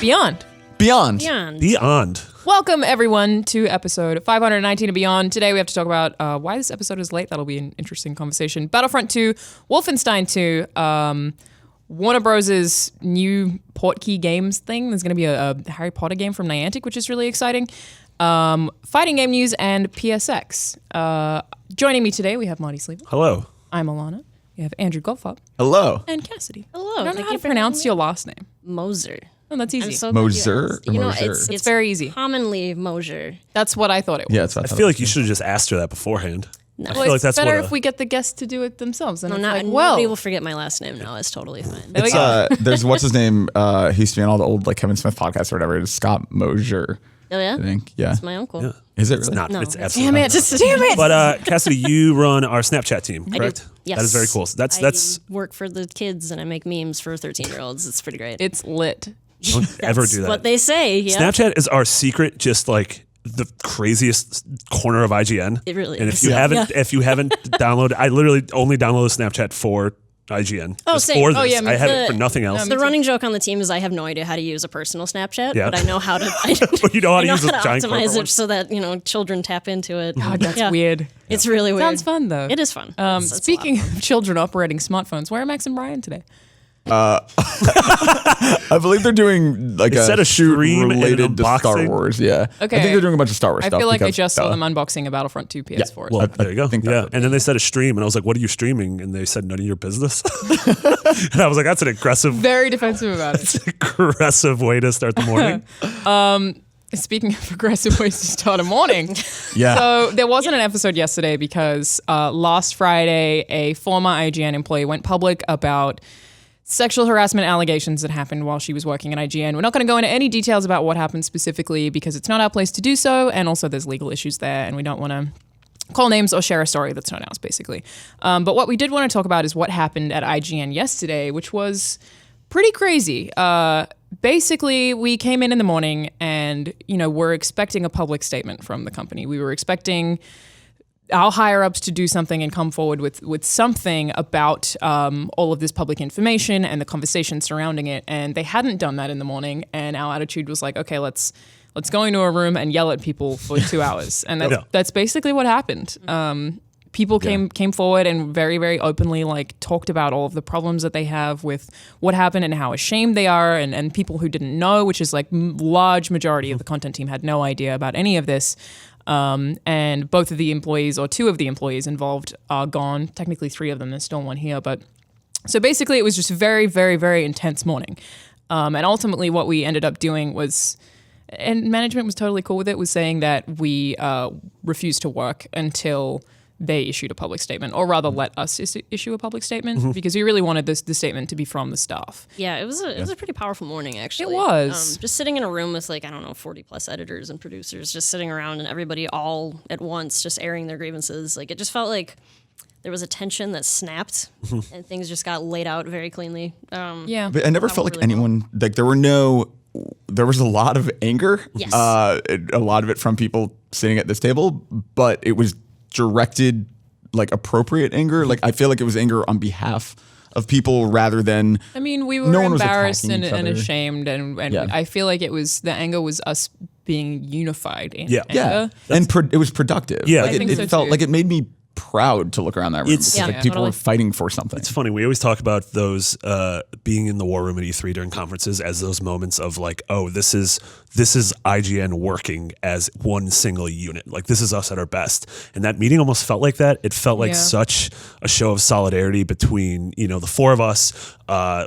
Beyond. Welcome, everyone, to episode 519 of Beyond. Today we have to talk about why this episode is late. That'll be an interesting conversation. Battlefront II, Wolfenstein II, Warner Bros.' new Portkey Games thing. There's going to be a Harry Potter game from Niantic, which is really exciting. Fighting game news and PSX. Joining me today, we have Marty Sleeper. Hello. I'm Alana. We have Andrew Goldfarb. Hello. And Cassidy. Hello. I don't know how to pronounce your last name. Moser. Oh, that's easy. So Moser? You know, Moser? it's very easy. Commonly Moser. That's what I thought it was. Yeah, that's what I feel like you should have just asked her that beforehand. No. I Well, feel like it's that's better what if we get the guests to do it themselves. And No, it's not, like, nobody well, will forget my last name now. It's totally fine. there we go. There's what's his name? He used to be on all the old like Kevin Smith podcasts or whatever. It's Scott Mosier, Oh, yeah? I think. Yeah. It's my uncle. Yeah. Is it It's really? not. No. It's absolutely Damn not. it. Damn it. But Cassidy, you run our Snapchat team, I correct? do. Yes. That is very cool. So that's I work for the kids and I make memes for 13-year-olds. It's pretty great. It's lit. don't ever do that. What they say. Yeah. Snapchat is our secret, just like the craziest corner of IGN. It really and is. if you Yeah. haven't downloaded, I literally only download Snapchat for IGN. Oh, Just same. for Oh, this. yeah, me I have it too. for nothing else. The running joke on the team is I have no idea how to use a personal Snapchat, Yeah. but I know how to. But you know how I to know use how a to giant optimize corporate one. it so that children tap into it. God, that's Yeah. weird. It's really weird. Sounds fun, though. It is fun. It's a lot. Speaking of children operating smartphones, where are Max and Brian today? I believe they're doing like They set a shoot stream and an related to Star unboxing. Wars. Yeah. Okay. I think they're doing a bunch of Star Wars I stuff. feel like I because, just saw them unboxing a Battlefront 2 PS4. Well, there you go. think Yeah, that's and then they said a stream, and I was like, "What are you streaming?" And they said, "None of your business." And I was like, "That's an aggressive, Very defensive about it. aggressive way to start the morning." Speaking of aggressive ways to start a morning. Yeah. So there wasn't an episode yesterday because last Friday, a former IGN employee went public about sexual harassment allegations that happened while she was working at IGN. We're not going to go into any details about what happened specifically because it's not our place to do so, and also there's legal issues there, and we don't want to call names or share a story that's not ours, basically. But what we did want to talk about is what happened at IGN yesterday, which was pretty crazy. Basically, we came in the morning and, we're expecting a public statement from the company. We were expecting our higher-ups to do something and come forward with something about all of this public information and the conversation surrounding it. And they hadn't done that in the morning. And our attitude was like, okay, let's go into a room and yell at people for 2 hours. And that's basically what happened. People came forward and very, very openly talked about all of the problems that they have with what happened and how ashamed they are, and people who didn't know, which is large majority of the content team had no idea about any of this. And both of the employees, or two of the employees involved, are gone. Technically 3 of them. There's still 1 here, but so basically it was just a very, very, very intense morning. And ultimately what we ended up doing was, and management was totally cool with it, was saying that we refused to work until they issued a public statement, or rather let us issue a public statement, because we really wanted the statement to be from the staff. Yeah, it was a pretty powerful morning, actually. It was. Just sitting in a room with 40 plus editors and producers, just sitting around and everybody all at once just airing their grievances. It just felt like there was a tension that snapped and things just got laid out very cleanly. Yeah. But I never felt like anyone, there was a lot of anger. Yes. A lot of it from people sitting at this table, but it was directed appropriate anger. I feel like it was anger on behalf of people rather than. I mean, we were no one was embarrassed attacking and each other. ashamed, and Yeah. I feel like the anger was us being unified in Yeah. anger. Yeah, and it was productive. Yeah. I think it so felt too. like it made me proud to look around that room. It's- Because, Yeah, people totally. were fighting for something. It's funny. We always talk about those being in the war room at E3 during conferences as those moments of this is IGN working as one single unit. This is us at our best. And that meeting almost felt like that. It felt like such a show of solidarity between the 4 of us,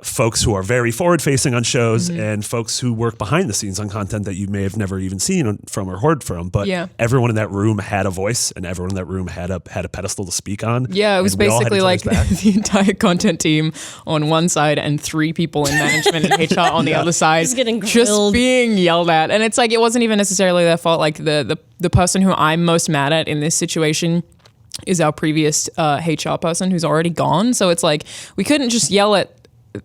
folks who are very forward facing on shows, and folks who work behind the scenes on content that you may have never even seen from or heard from. But everyone in that room had a voice, and everyone in that room had a pedestal to speak on. Yeah, it was and we all had basically each other's back. the entire content team on one side and 3 people in management and HR on the other side, Just getting just grilled. being yelled at. And it's it wasn't even necessarily their fault. The person who I'm most mad at in this situation is our previous HR person who's already gone. So it's we couldn't just yell at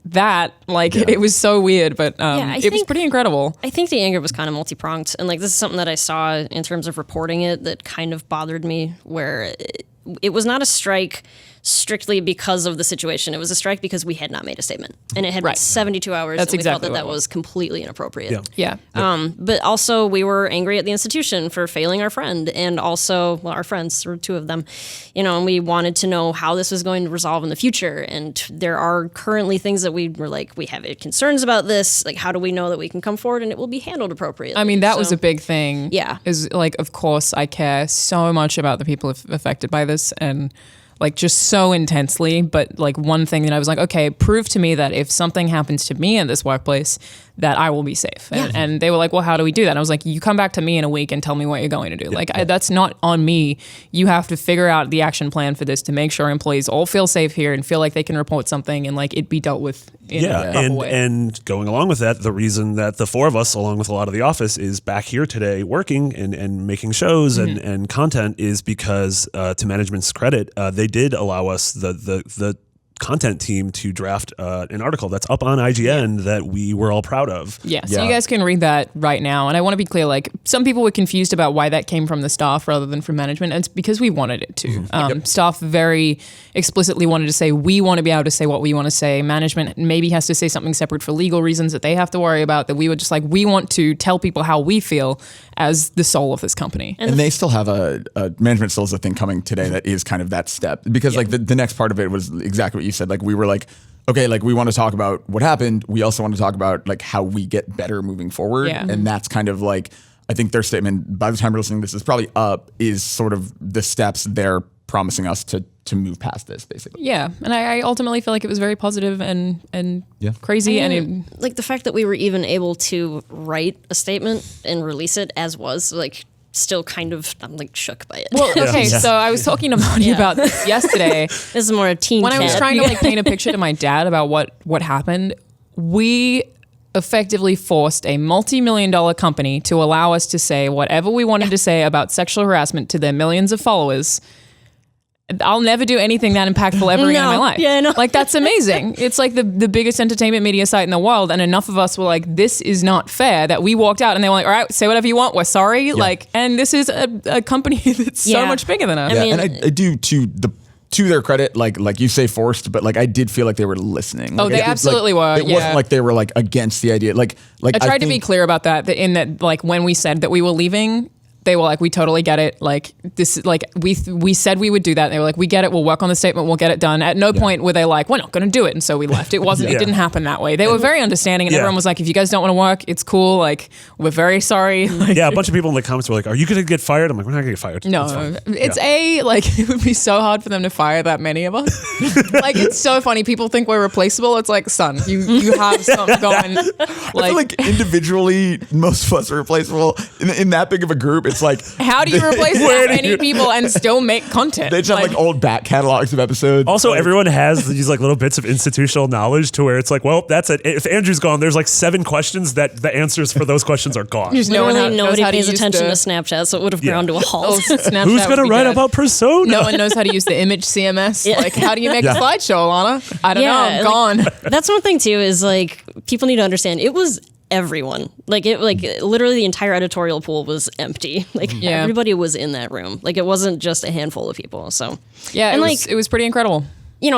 that. It was so weird, but it was pretty incredible. I think the anger was kind of multi-pronged, and this is something that I saw in terms of reporting it that kind of bothered me, where it was not a strike strictly because of the situation. It was a strike because we had not made a statement, and it had been Right. 72 hours. That's and we exactly felt what that it was. was completely inappropriate. Yeah. Yeah. But also, we were angry at the institution for failing our friend, and also, well, our friends, there were two of them, and we wanted to know how this was going to resolve in the future. And there are currently things that we were like, we have concerns about this. Like, how do we know that we can come forward and it will be handled appropriately? I mean, that was a big thing. Yeah. Is like, of course, I care so much about the people affected by this, and like just so intensely. But like one thing that I was like, okay, prove to me that if something happens to me in this workplace, that I will be safe. And they were like, well, how do we do that? And I was like, you come back to me in a week and tell me what you're going to do. That's not on me. You have to figure out the action plan for this to make sure employees all feel safe here and feel like they can report something and like it be dealt with in a proper way. And going along with that, the reason that the four of us, along with a lot of the office, is back here today working and making shows and content is because, to management's credit, they did allow us the content team to draft an article that's up on IGN that we were all proud of. Yeah, so you guys can read that right now. And I want to be clear, like some people were confused about why that came from the staff rather than from management. And it's because we wanted it to. Staff very explicitly wanted to say, we want to be able to say what we want to say. Management maybe has to say something separate for legal reasons that they have to worry about, that we were just like, we want to tell people how we feel as the soul of this company. And they still have a management still has a thing coming today that is kind of that step, because like the next part of it was exactly what you said. Like we were like, okay, like we want to talk about what happened. We also want to talk about like how we get better moving forward. Yeah. And that's kind of like, I think their statement, by the time we're listening, this is probably up, is sort of the steps they're promising us to move past this, basically. Yeah, and I ultimately feel like it was very positive and crazy. And like the fact that we were even able to write a statement and release it as was, like, still kind of, I'm like shook by it. well, okay, so I was talking to Monty about this yesterday. This is more a teen When I was cat. trying to like paint a picture to my dad about what happened, we effectively forced a multi-million-dollar company to allow us to say whatever we wanted to say about sexual harassment to their millions of followers. I'll never do anything that impactful ever again in my life. Yeah, I know. Like, that's amazing. It's like the biggest entertainment media site in the world, and enough of us were like, this is not fair, that we walked out and they were like, all right, say whatever you want, we're sorry. Like, and this is a company that's so Yeah. much bigger than us. Yeah, mean- and I do to their credit, like you say forced, but like I did feel like they were listening. Like, Oh, they it was, absolutely were, It yeah. wasn't like they were like against the idea. Like I tried to be think- clear about that in that, like, when we said that we were leaving, they were like, we totally get it. Like, this, like, we said we would do that. And they were like, we get it. We'll work on the statement. We'll get it done. At no point were they like, we're not going to do it. And so we left. It wasn't, Yeah. it didn't happen that way. They were very understanding, and Yeah. everyone was like, if you guys don't want to work, it's cool. Like, we're very sorry. Like, Yeah, a bunch of people in the comments were like, are you going to get fired? I'm like, we're not going to get fired. no, It's fine. it's Yeah. like, it would be so hard for them to fire that many of us. Like, it's so funny. People think we're replaceable. It's like, son, you have something going. I feel like individually, most of us are replaceable. In that big of a group, it's like, how do you replace Where that do many you- people and still make content? they just have like old back catalogs of episodes. Also, Like, everyone has these like little bits of institutional knowledge to where it's like, well, that's it. If Andrew's gone, there's like 7 questions that the answers for those questions are gone. Just no one Literally knows nobody how to pays use attention the- to Snapchat, so it would have Yeah. ground to a Oh, halt. Snapchat Who's would going to be write good. about Persona? No one knows how to use the image CMS. Yeah. Like, how do you make Yeah. a slideshow, Alana? I don't know. I'm like, gone. That's one thing too, is like people need to understand it was everyone. Like literally the entire editorial pool was empty. Like Yeah. everybody was in that room. Like it wasn't just a handful of people. So Yeah, and it was pretty incredible.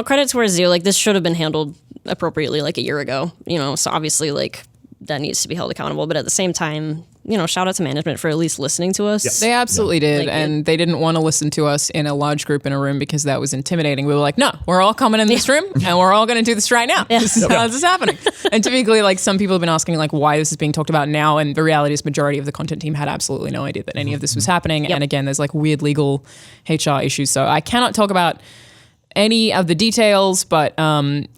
credit to where it's due. Like this should have been handled appropriately like a year ago. So obviously like that needs to be held accountable. But at the same time, shout out to management for at least listening to us. They absolutely did, Like, and they didn't want to listen to us in a large group in a room because that was intimidating. We were like, no, we're all coming in this room, and we're all going to do this right now. This is how this is happening. And typically, like, some people have been asking, like, why this is being talked about now, and the reality is majority of the content team had absolutely no idea that any of this was happening. And again, there's, like, weird legal HR issues, so I cannot talk about any of the details, but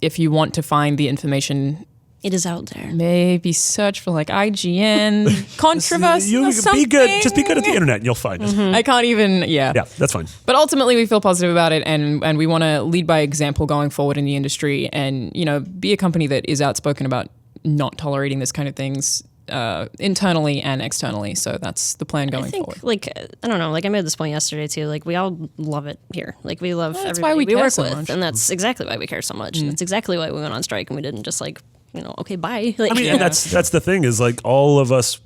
if you want to find the information, It is out there. maybe search for like IGN controversy or something. Be good. Just be good at the internet and you'll find it. I can't even, Yeah, that's fine. But ultimately, we feel positive about it, and we want to lead by example going forward in the industry, and be a company that is outspoken about not tolerating this kind of things internally and externally. So that's the plan going I think, forward. like, I don't know, like I made this point yesterday too. Like, we all love it here. Like, we love That's everybody why we care work so with, much. and that's exactly why we care so much. That's exactly why we went on strike, and we didn't just like okay, bye. Like, I mean, and that's the thing is like all of us,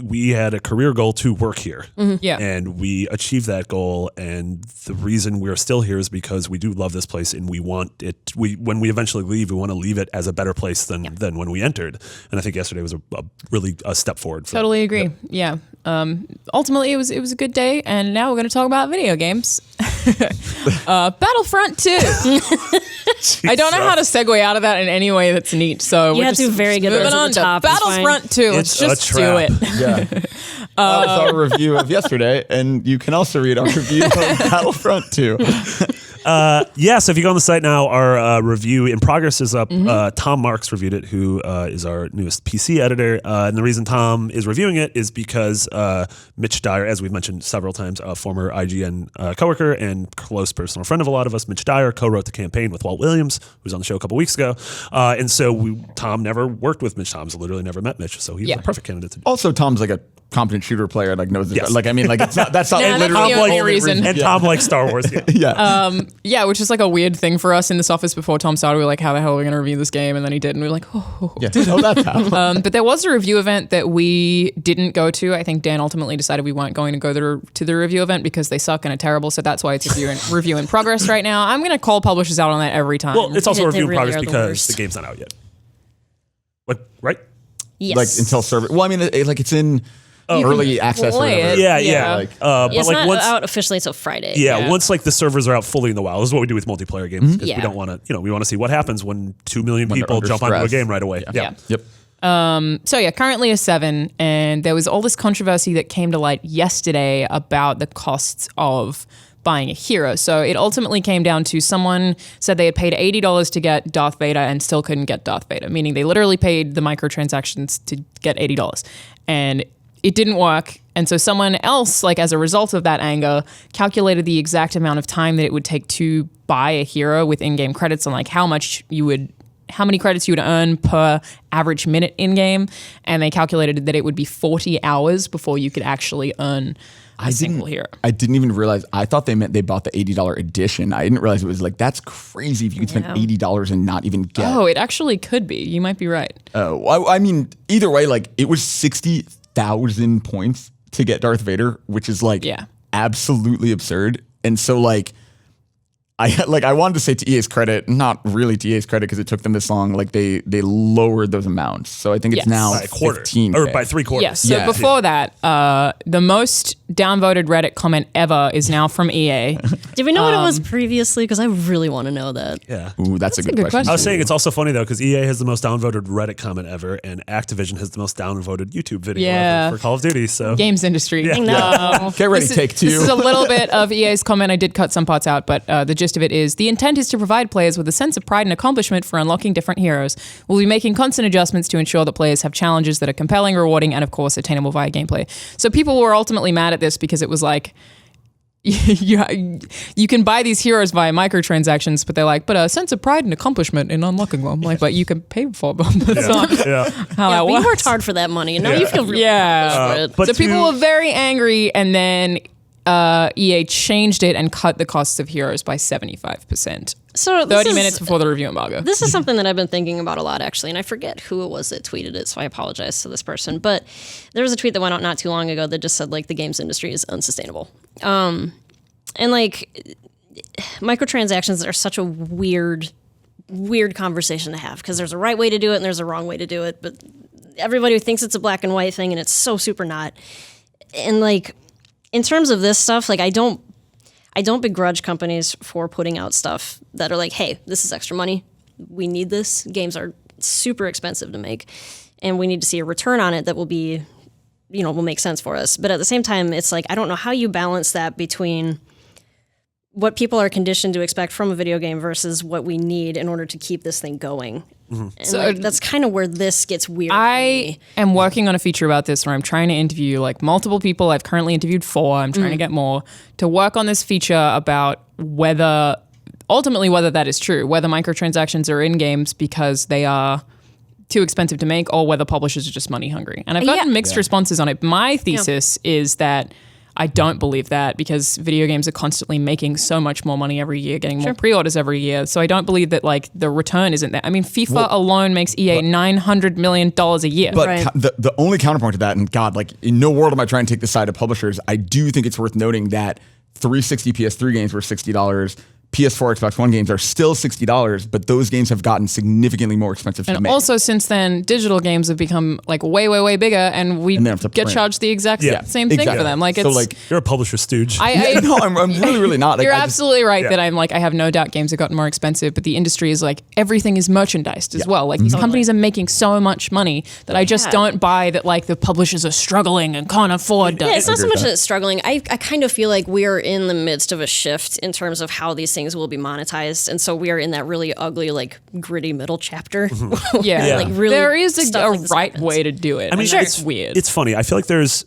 we had a career goal to work here. Yeah. And we achieved that goal. And the reason we're still here is because we do love this place and we want it. When we eventually leave, we want to leave it as a better place than when we entered. And I think yesterday was really a step forward. Totally agree. Yeah. Ultimately, it was a good day. And now we're going to talk about video games. Battlefront 2. I don't know how to segue out of that in any way that's neat. So you have to do very good moving ones at on the to top. It's Battlefront 2. Let's just do it. Yeah. That was our review of yesterday, and you can also read our review of Battlefront 2. So if you go on the site now, our review in progress is up. Tom Marks reviewed it, who is our newest PC editor. And the reason Tom is reviewing it is because Mitch Dyer, as we've mentioned several times, a former IGN coworker and close personal friend of a lot of us, Mitch Dyer co-wrote the campaign with Walt Williams, who was on the show a couple weeks ago. And so Tom never worked with Mitch. Tom's literally never met Mitch, so he's a perfect candidate to do. Also, Tom's like a competent shooter player, like knows this. Yes. Like, I mean, like it's not that's not Nah, that's literally the only reason. And Tom likes Star Wars. Yeah. Yeah, which is like a weird thing for us in this office. Before Tom started, we were like, how the hell are we going to review this game? And then he did, and we were like, oh. Yeah. Oh, that's how. But there was a review event that we didn't go to. I think Dan ultimately decided we weren't going to go to the review event because they suck and are terrible. So that's why it's review in progress right now. I'm going to call publishers out on that every time. Well, it's also a review in really progress are the because worst. the game's not out yet. What? Right? Yes. Like until server. Well, I mean, it's in early access or play whatever. it. Yeah. Yeah. Like, it's but like not once, out officially until Friday. yeah, once like the servers are out fully in the wild, this is what we do with multiplayer games because Yeah. we don't want to, we want to see what happens when 2 million When they're people under jump onto a stress. game right away. Yeah. Yep. So yeah, currently a 7, and there was all this controversy that came to light yesterday about the costs of buying a hero. So it ultimately came down to someone said they had paid $80 to get Darth Vader and still couldn't get Darth Vader, meaning they literally paid the microtransactions to get $80. And it didn't work. And so someone else, like as a result of that anger, calculated the exact amount of time that it would take to buy a hero with in-game credits and like how many credits you would earn per average minute in-game. And they calculated that it would be 40 hours before you could actually earn a single hero. I didn't even realize. I thought they meant they bought the $80 edition. I didn't realize it was like, that's crazy if you could spend $80 and not even get. Oh, it actually could be. You might be right. I mean, either way, like it was 60,000 points to get Darth Vader, which is like absolutely absurd. And so like, I wanted to say to EA's credit, not really to EA's credit because it took them this long. Like they lowered those amounts, so I think it's now By a quarter 15K. or by 3/4. Yes. So before that, the most downvoted Reddit comment ever is now from EA. Did we know what it was previously? Because I really want to know that. Yeah. Ooh, that's a good question. I was saying it's also funny though because EA has the most downvoted Reddit comment ever, and Activision has the most downvoted YouTube video ever for Call of Duty. So Games industry. I know. Get ready, take two. This is a little bit of EA's comment. I did cut some parts out, but the gist of it is the intent is to provide players with a sense of pride and accomplishment for unlocking different heroes. We'll be making constant adjustments to ensure that players have challenges that are compelling, rewarding, and of course attainable via gameplay. So people were ultimately mad at this because it was like, you can buy these heroes via microtransactions, but they're like, but a sense of pride and accomplishment in unlocking them. Like, but you can pay for them. That's not how that But you works. worked hard for that money, and now you feel really accomplished for it. but So to- people were very angry, and then EA changed it and cut the costs of heroes by 75%. So 30 minutes before the review embargo. This is something that I've been thinking about a lot, actually, and I forget who it was that tweeted it, so I apologize to this person. But there was a tweet that went out not too long ago that just said, like, the games industry is unsustainable. And, like, microtransactions are such a weird conversation to have because there's a right way to do it and there's a wrong way to do it. But everybody thinks it's a black and white thing, and it's so super not. And, like, in terms of this stuff, like, I don't begrudge companies for putting out stuff that are like, hey, this is extra money. We need this. Games are super expensive to make, and we need to see a return on it that will be, will make sense for us. But at the same time, it's like, I don't know how you balance that between what people are conditioned to expect from a video game versus what we need in order to keep this thing going. And So- that's kind of where this gets weird. I am working on a feature about this where I'm trying to interview like multiple people. I've currently interviewed 4. I'm trying to get more to work on this feature about ultimately whether that is true, whether microtransactions are in games because they are too expensive to make or whether publishers are just money hungry. And I've gotten mixed responses on it. My thesis is that I don't believe that because video games are constantly making so much more money every year, getting more pre-orders every year. So I don't believe that like the return isn't there. I mean, FIFA alone makes EA $900 million a year. But Right. the only counterpoint to that, and God, like in no world am I trying to take the side of publishers. I do think it's worth noting that 360 PS3 games were $60. PS4, Xbox One games are still $60, but those games have gotten significantly more expensive to And make. also, since then, digital games have become like way, way, way bigger, and we And they have to get print. charged the exact Yeah, same thing exactly. for them. Like, So, it's like, You're a publisher stooge. I no, I'm really not. Like, you're I just- absolutely right Yeah. that I'm like I have no doubt games have gotten more expensive, but the industry is like everything is merchandised as well. Like these companies are making so much money that I just Yeah. don't buy that like the publishers are struggling and can't afford to. Yeah, it's not so agree with much that. that it's struggling. I kind of feel like we are in the midst of a shift in terms of how these things will be monetized. And so we are in that really ugly, like gritty middle chapter. Yeah. Yeah. Like really there is stuff a like this right happens. way to do it. I mean, Sure. it's weird. It's funny. I feel like there's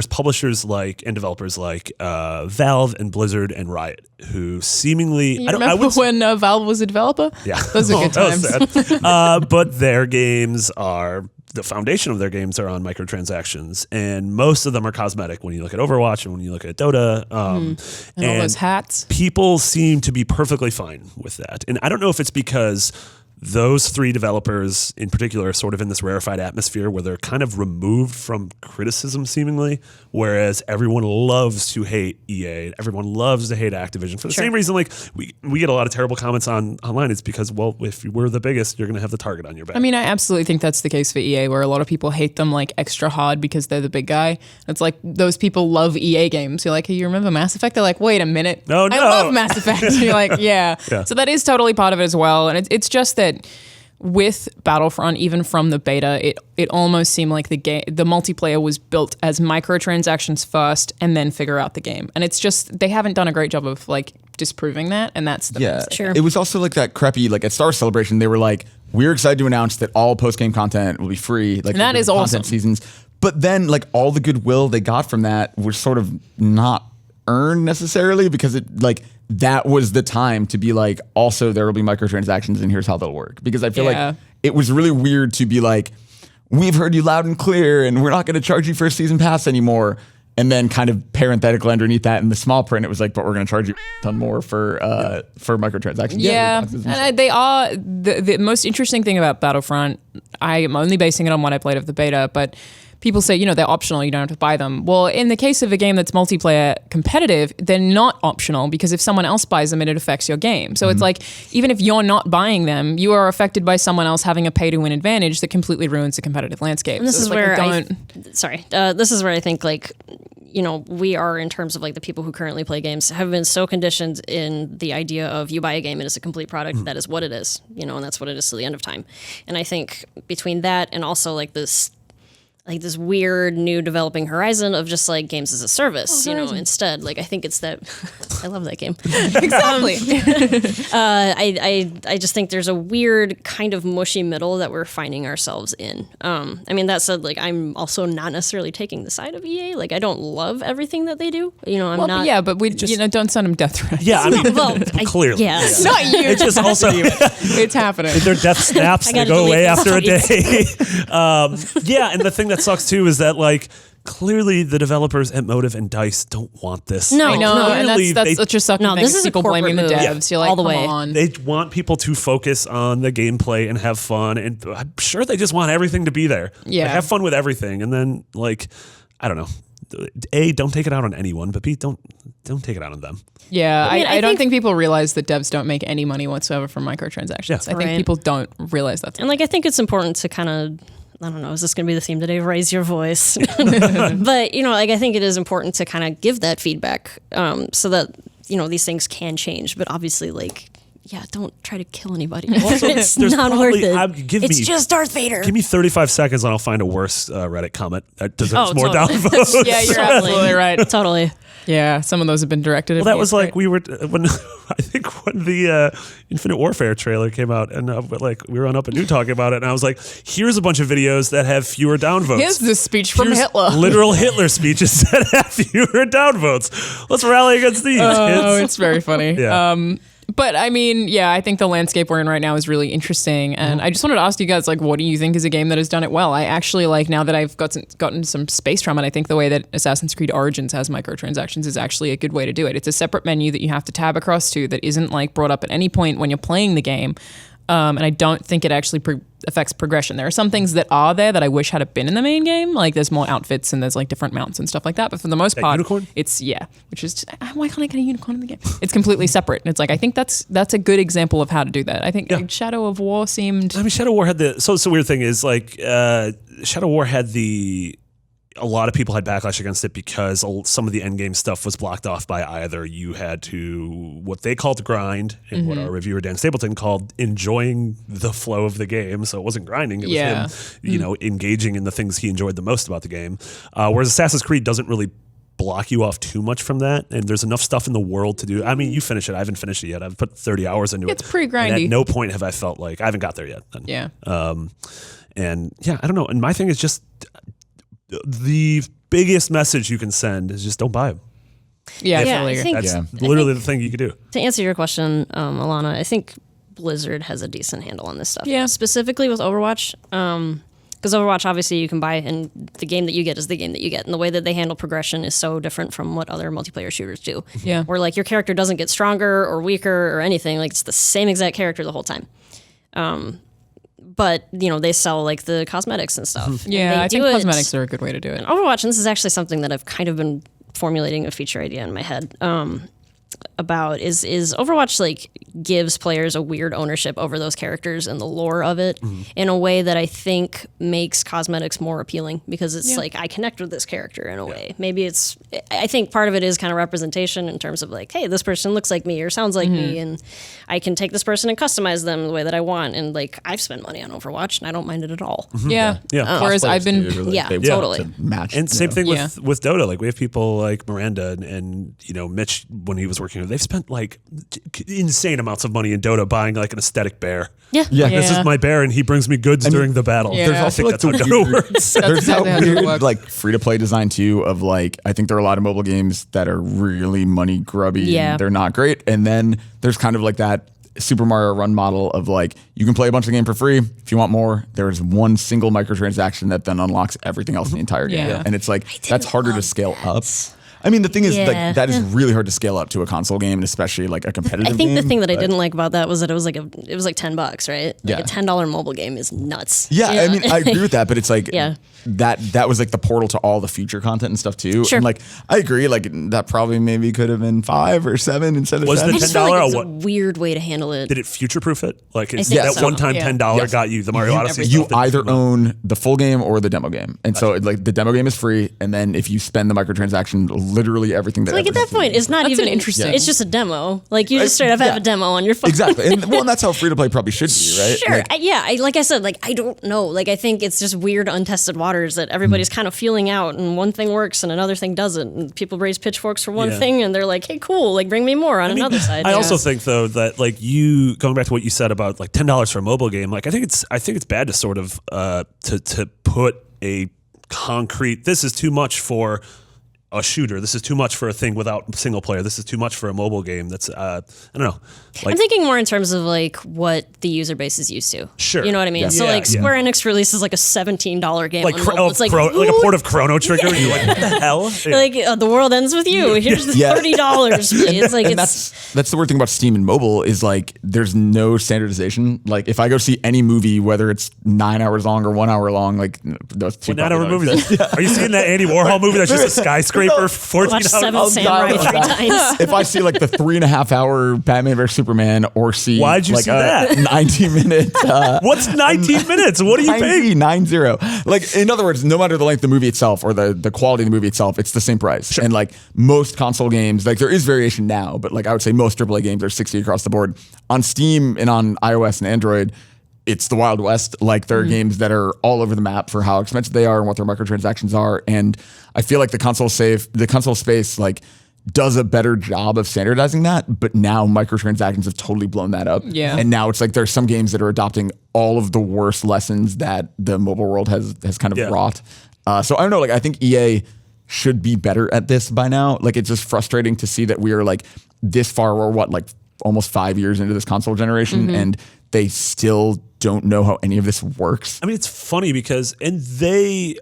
publishers like and developers like Valve and Blizzard and Riot who seemingly you remember when Valve was a developer? Yeah. Those are good That was times. sad. But their games are, the foundation of their games are on microtransactions, and most of them are cosmetic when you look at Overwatch and when you look at Dota. And all those hats. People seem to be perfectly fine with that. And I don't know if it's because those three developers in particular are sort of in this rarefied atmosphere where they're kind of removed from criticism seemingly, whereas everyone loves to hate EA, everyone loves to hate Activision for the same reason. Like we get a lot of terrible comments online. It's because, well, if we're the biggest, you're going to have the target on your back. I mean, I absolutely think that's the case for EA, where a lot of people hate them like extra hard because they're the big guy. It's like those people love EA games. You're like, hey, you remember Mass Effect? They're like, wait a minute. Oh, I no. love Mass Effect. You're like, yeah. So that is totally part of it as well. And it's just that with Battlefront, even from the beta, it almost seemed like the multiplayer was built as microtransactions first and then figure out the game. And it's just, they haven't done a great job of like disproving that. And that's the Yeah, mistake. Sure. It was also like that crappy, like at Star Wars Celebration, they were like, we're excited to announce that all post-game content will be free. Like And that the is content awesome. seasons. But then like all the goodwill they got from that was sort of not earned necessarily because it like that was the time to be like, also there will be microtransactions and here's how they'll work. Because I feel Yeah. like it was really weird to be like, we've heard you loud and clear and we're not going to charge you for a season pass anymore. And then kind of parenthetical underneath that in the small print, it was like, but we're going to charge you a ton more for microtransactions. Yeah, and they are the most interesting thing about Battlefront. I am only basing it on what I played of the beta, but people say, they're optional, you don't have to buy them. Well, in the case of a game that's multiplayer competitive, they're not optional because if someone else buys them, it affects your game. So it's like, even if you're not buying them, you are affected by someone else having a pay-to-win advantage that completely ruins the competitive landscape. And this So is it's like, where this is where I think like, we are in terms of like the people who currently play games have been so conditioned in the idea of you buy a game and it's a complete product. That is what it is, and that's what it is to the end of time. And I think between that and also like this weird new developing horizon of just like games as a service, instead. Like I think it's that I love that game. exactly. I just think there's a weird kind of mushy middle that we're finding ourselves in. I mean, that said, like I'm also not necessarily taking the side of EA. Like I don't love everything that they do. I'm Well, not. yeah, but we just don't send them death threats. yeah, I mean, Well, clearly. Yeah. Not you. It's just also It's happening. their death snaps, I they gotta go away delete after a these day. Yeah, and the thing that sucks too is that like clearly the developers at Motive and DICE don't want this. No, I know, no. and Clearly that's such a sucking No, thing. this is a people blaming the corporate move. devs. You're like, All the come way. on. They want people to focus on the gameplay and have fun, and I'm sure they just want everything to be there. Yeah. Like, have fun with everything, and then like I don't know. A, don't take it out on anyone, but B, don't take it out on them. Yeah, I mean, I I don't think- think people realize that devs don't make any money whatsoever from microtransactions. Yeah. I think Right. people don't realize that. And like I think it's important to kind of, I don't know, is this going to be the theme today? Raise your voice. But like I think it is important to kind of give that feedback so that these things can change. But obviously, like, yeah, don't try to kill anybody. It's there's not probably- worth it. give It's me- just Darth Vader. Give me 35 seconds and I'll find a worse Reddit comment that deserves more totally. downvotes. Yeah, you're Totally. absolutely right. Totally. Yeah, some of those have been directed at Well, that me. was It's like great. when the Infinite Warfare trailer came out, and we were on Up and New talking about it, and I was like, "Here's a bunch of videos that have fewer downvotes. Here's the speech from Here's Hitler. literal Hitler speeches that have fewer downvotes. Let's rally against these." Oh, kids. it's very funny. Yeah. But I mean, yeah, I think the landscape we're in right now is really interesting. And I just wanted to ask you guys, like, what do you think is a game that has done it well? I actually like, now that I've gotten some space from it, I think the way that Assassin's Creed Origins has microtransactions is actually a good way to do it. It's a separate menu that you have to tab across to that isn't like brought up at any point when you're playing the game. And I don't think it actually affects progression. There are some things that are there that I wish had been in the main game. Like there's more outfits and there's like different mounts and stuff like that. But for the most part, unicorn? it's which is just, why can't I get a unicorn in the game? It's completely separate. And it's like, I think that's a good example of how to do that. I think like, Shadow of War seemed. I mean, Shadow of War had so it's the weird thing is like Shadow of War had a lot of people had backlash against it because some of the end game stuff was blocked off by either you had to what they called grind and what our reviewer Dan Stapleton called enjoying the flow of the game. So it wasn't grinding; it was him, engaging in the things he enjoyed the most about the game. Whereas Assassin's Creed doesn't really block you off too much from that, and there's enough stuff in the world to do. I mean, you finish it. I haven't finished it yet. I've put 30 hours into it. It's pretty grindy. And at no point have I felt like I haven't got there yet. Yeah. And yeah, I don't know. And my thing is just. The biggest message you can send is just don't buy them. Yeah, Yeah, totally I agree. think- That's literally the thing you could do. To answer your question, Alana, I think Blizzard has a decent handle on this stuff. Yeah. Specifically with Overwatch, because Overwatch, obviously, you can buy, and the game that you get is the game that you get. And the way that they handle progression is so different from what other multiplayer shooters do. Yeah. Where, like, your character doesn't get stronger or weaker or anything. Like, it's the same exact character the whole time. But, they sell, like, the cosmetics and stuff. Yeah, I And they think do it- cosmetics are a good way to do it. Overwatch, and this is actually something that I've kind of been formulating a feature idea in my head about is Overwatch like gives players a weird ownership over those characters and the lore of it in a way that I think makes cosmetics more appealing because it's like I connect with this character in a way. Maybe I think part of it is kind of representation in terms of like, hey, this person looks like me or sounds like me, and I can take this person and customize them the way that I want. And like I've spent money on Overwatch and I don't mind it at all. Yeah. Yeah. Whereas I've been They totally to match. And same thing Yeah. with Dota. Like we have people like Miranda and Mitch when he was working. They've spent like insane amounts of money in Dota buying like an aesthetic bear. Yeah. Yeah. This is my bear, and he brings me goods during the battle. Yeah. There's I also think like that's the how Dota weird, works. there's that exactly how Dota weird works. like free to play design too of like I think there are a lot of mobile games that are really money grubby. Yeah. And they're not great. And then there's kind of like that Super Mario Run model of like you can play a bunch of the game for free. If you want more, there's one single microtransaction that then unlocks everything else in the entire game. Yeah. And it's like that's harder to scale up. I mean, the thing is, Yeah. like, that is really hard to scale up to a console game, and especially like a competitive game. I think the thing that I but- didn't like about that was that it was like $10, right? Like Yeah. a $10 mobile game is nuts. Yeah, I mean, I agree with that, but it's like Yeah. that was like the portal to all the future content and stuff too. Sure. And like I agree, like that probably maybe could have been 5 or 7 instead of Was the I 7. just feel like $10 it's a what? weird way to handle it. Did it future proof it? Like is think that so. one time Yeah. $10 Yes. got you the Mario Odyssey? You stuff that either came out? own the full game or the demo game, and so like the demo game is free, and then if you spend the microtransaction, literally everything that Like at ever that point, it's not That's even an interesting- It's just a demo. Like you just straight up have yeah. a demo on your phone. exactly, and well, that's how free to play probably should be, right? Sure. Like, Like I said, like I don't know. Like I think it's just weird, untested waters that everybody's kind of feeling out, and one thing works and another thing doesn't. And people raise pitchforks for one Yeah. thing, and they're like, "Hey, cool! Like bring me more on another side." I Yeah. also think though that like you going back to what you said about like $10 for a mobile game, like I think it's bad to sort of to put a concrete this is too much for a shooter. This is too much for a thing without single player. This is too much for a mobile game. That's I don't know. Like I'm thinking more in terms of like what the user base is used to. Sure. You know what I mean? Yeah. So Yeah, like yeah. Square Enix releases like a $17 game like on mobile. It's like, like a who- port of Chrono Trigger. And you're like, what the hell? Yeah. like the world ends with you. Here's the Yeah. $30, please. Like and it's that's the weird thing about Steam and mobile is like there's no standardization. Like if I go see any movie, whether it's 9 hours long or 1 hour long, like those two. Not probably a don't movie. exist. Are you seeing that Andy Warhol movie that's just a skyscraper? 14 watch hours. Seven I'll Samurai die about 3 that. times. If I see like the 3.5 hour Batman vs Superman or see Why'd you like see that? 90-minute What's 19 minutes? What are you paying? 90. Like in other words, no matter the length of the movie itself or the quality of the movie itself, it's the same price. And like most console games, like there is variation now, but like I would say most AAA games are 60 across the board. On Steam and on iOS and Android, it's the Wild West. Like there are games that are all over the map for how expensive they are and what their microtransactions are. And I feel like the console space like does a better job of standardizing that, but now microtransactions have totally blown that up. Yeah. And now it's like there's some games that are adopting all of the worst lessons that the mobile world has kind of Yeah. wrought. So I don't know, like I think EA should be better at this by now. Like it's just frustrating to see that we are like this far, or what, like almost 5 years into this console generation, and they still don't know how any of this works. I mean, it's funny because, and they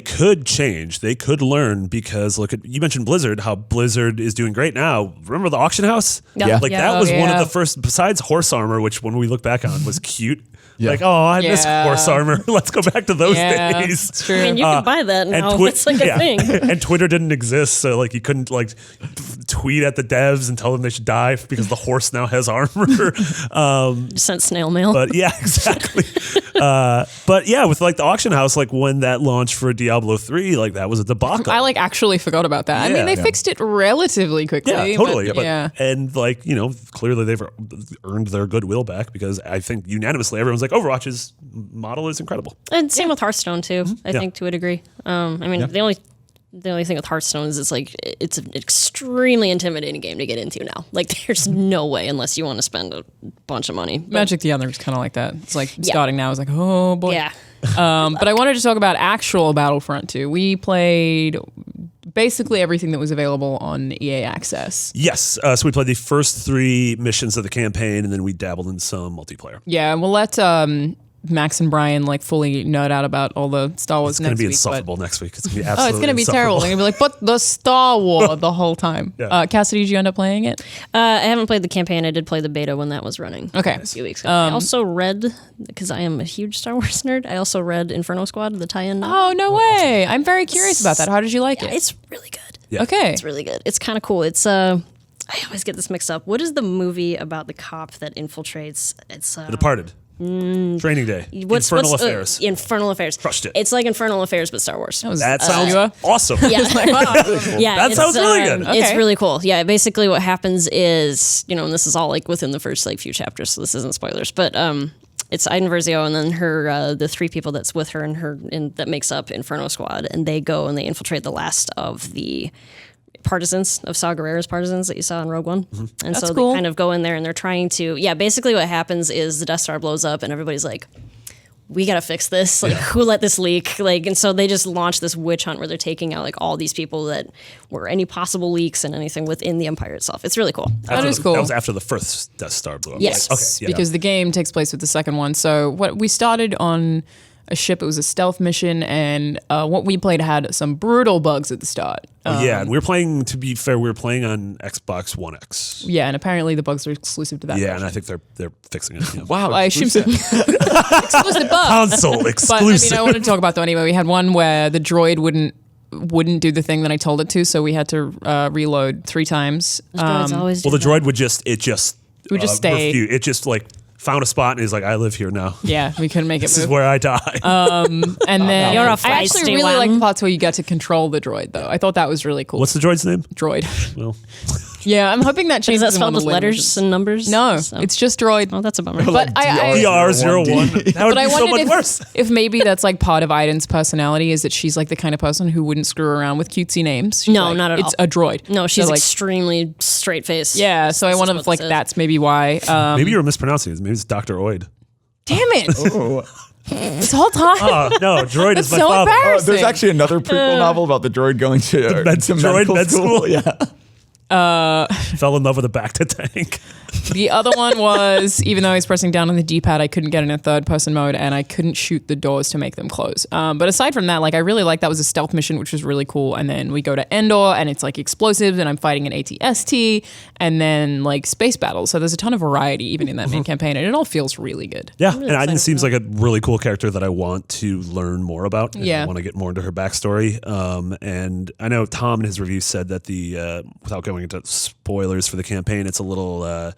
could change. They could learn because look at, you mentioned Blizzard, how Blizzard is doing great now. Remember the auction house? Yeah. Like that was one of the first, besides horse armor, which when we look back on was cute. Yeah. Like, oh, I miss horse armor. Let's go back to those days. It's true. I mean, you can buy that now. It's like a thing. And Twitter didn't exist, so like you couldn't like tweet at the devs and tell them they should die because the horse now has armor. Sent snail mail. But yeah, exactly. But yeah, with like the auction house, like when that launched for Diablo 3, like that was a debacle. I like actually forgot about that. I mean, they fixed it relatively quickly. Yeah, totally. But, yeah. And like, you know, clearly they've earned their goodwill back because I think unanimously everyone's like, Overwatch's model is incredible. And same with Hearthstone too. I think to a degree. I mean, the only thing with Hearthstone is it's an extremely intimidating game to get into now. Like, there's no way unless you want to spend a bunch of money. Magic the Gathering is kind of like that. It's like starting now is like, oh boy. Yeah. But I wanted to talk about actual Battlefront 2. We played basically everything that was available on EA Access. Yes. So we played the first 3 missions of the campaign, and then we dabbled in some multiplayer. Yeah, and we'll let Max and Brian like fully nerd out about all the Star Wars It's going next to be week. insufferable next week. It's going to be absolutely It's going to be terrible. They're going to be like, but the Star Wars the whole time. Yeah. Cassidy, did you end up playing it? I haven't played the campaign. I did play the beta when that was running. Okay. A few weeks ago. I also read, because I am a huge Star Wars nerd, I also read Inferno Squad, the tie-in. Oh, no way. I'm very curious about that. How did you like it? It's really good. Yeah. Okay. It's really good. It's kind of cool. It's I always get this mixed up. What is the movie about the cop that infiltrates? It's The Departed. Training Day. Infernal Affairs. Infernal Affairs. Crushed it. It's like Infernal Affairs, but Star Wars. That sounds awesome. Yeah. Wow. Yeah, That sounds really good. It's Okay. really cool. Yeah, basically what happens is, and this is all like within the first like few chapters, so this isn't spoilers, but it's Iden Versio and then her the 3 people that's with her and that makes up Inferno Squad, and they go and they infiltrate the last of the partisans of Saw Gerrera's partisans that you saw in Rogue One. And so cool. they kind of go in there and they're trying to, basically what happens is the Death Star blows up and everybody's like, we got to fix this. Like, who let this leak? Like, and so they just launch this witch hunt where they're taking out like all these people that were any possible leaks and anything within the Empire itself. It's really cool. That is cool. That was after the first Death Star blew up. Yes. Right? Okay. Yeah. Because the game takes place with the second one. So what we started on a ship, it was a stealth mission, and what we played had some brutal bugs at the start. And we were playing, to be fair, we were playing on Xbox One X. Yeah, and apparently the bugs are exclusive to that. Yeah, version. and I think they're fixing it. Yeah. Wow. I assume so. Exclusive bugs. Console exclusive. But I wanted to talk about them anyway. We had one where the droid wouldn't do the thing that I told it to, so we had to reload 3 times. Droids always do Well, the that. droid would just stay. It just like found a spot and he's like, I live here now. Yeah, we couldn't make it This move. is where I die. And then You're a I actually feisty really one. like the parts where you get to control the droid, though. I thought that was really cool. What's the droid's name? droid? Well, Yeah, I'm hoping that Is changes. that in one spelled of with the letters languages. and numbers? No, So- it's just droid. Oh, that's a bummer. But I DR01. That would but I be so wondered much worse. if maybe that's like part of Iden's personality is that she's like the kind of person who wouldn't screw around with cutesy names. She's No, like, not at It's all. a droid. No, she's So, like, extremely straight faced. yeah. So I This is wonder what if like this is. that's maybe why. Maybe you were mispronouncing it. Maybe it's Dr. Oid. Damn it! Oh. This whole time. No, droid is my so father. embarrassing. There's actually another prequel novel about the droid going to droid med school? Yeah. Fell in love with a Bacta tank. The other one was, even though I was pressing down on the D-pad, I couldn't get in a third-person mode, and I couldn't shoot the doors to make them close. But aside from that, like I really like that was a stealth mission, which was really cool. And then we go to Endor, and it's like explosives, and I'm fighting an AT-ST, and then like space battles. So there's a ton of variety even in that main campaign, and it all feels really good. Yeah, really and Iden excited seems for like a really cool character that I want to learn more about. And Yeah. I want to get more into her backstory. And I know Tom in his review said that without going into spoilers for the campaign, it's a little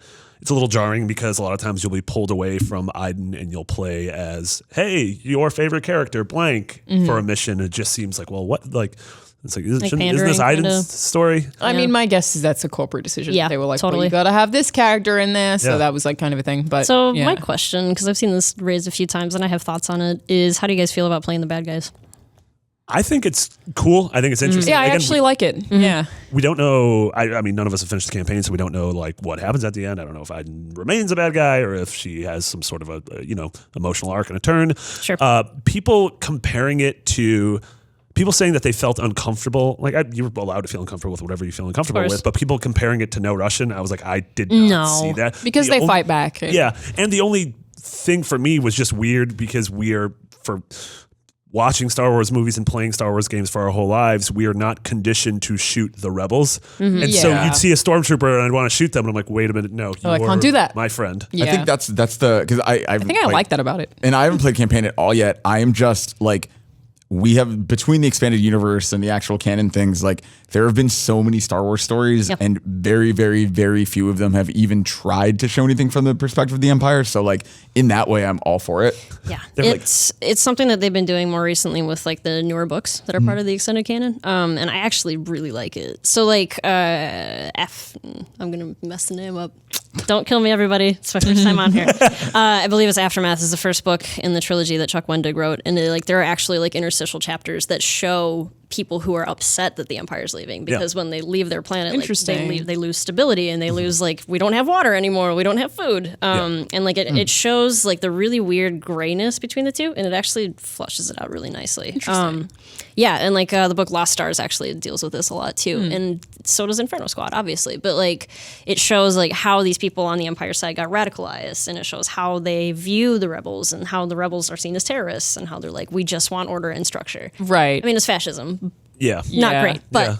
jarring because a lot of times you'll be pulled away from Iden and you'll play as, hey, your favorite character blank for a mission. It just seems like, well, what like. It's like, isn't this pandering, Iden's kinda. story? I mean, my guess is that's a corporate decision. Yeah, They were like, totally. well, you got to have this character in there. So Yeah. that was like kind of a thing. But So yeah. my question, because I've seen this raised a few times and I have thoughts on it, is how do you guys feel about playing the bad guys? I think it's cool. I think it's interesting. Yeah, I Again, actually like it. Yeah. we don't know. I mean, none of us have finished the campaign, so we don't know like what happens at the end. I don't know if Iden remains a bad guy or if she has some sort of a emotional arc and a turn. Sure. People comparing it to people saying that they felt uncomfortable. Like you're allowed to feel uncomfortable with whatever you feel uncomfortable course. with, but people comparing it to No Russian, I was like, I did not see that Because they fight back. Yeah, and the only thing for me was just weird because we are for watching Star Wars movies and playing Star Wars games for our whole lives, we are not conditioned to shoot the rebels. And so Yeah. you'd see a stormtrooper and I'd want to shoot them. And I'm like, wait a minute, no. I can't do that. My friend. Yeah. I think that's the, because I think I like that about it. and I haven't played campaign at all yet. I am just like, we have, between the expanded universe and the actual canon things, like there have been so many Star Wars stories and very, very, very few of them have even tried to show anything from the perspective of the Empire. So like in that way, I'm all for it. Yeah, it's something that they've been doing more recently with like the newer books that are part of the extended canon, and I actually really like it. So like I'm gonna mess the name up. Don't kill me, everybody. It's my first time on here. I believe it's Aftermath is the first book in the trilogy that Chuck Wendig wrote, and there are actually like interstitial chapters that show people who are upset that the Empire's leaving because when they leave their planet, like they lose stability and they lose like we don't have water anymore, we don't have food, and like it shows like the really weird grayness between the two, and it actually flushes it out really nicely. Yeah, and like the book Lost Stars actually deals with this a lot too, and so does Inferno Squad, obviously. But like it shows like how these people on the Empire side got radicalized, and it shows how they view the rebels and how the rebels are seen as terrorists, and how they're like, we just want order and structure. Right. I mean, it's fascism. Yeah. Not great, but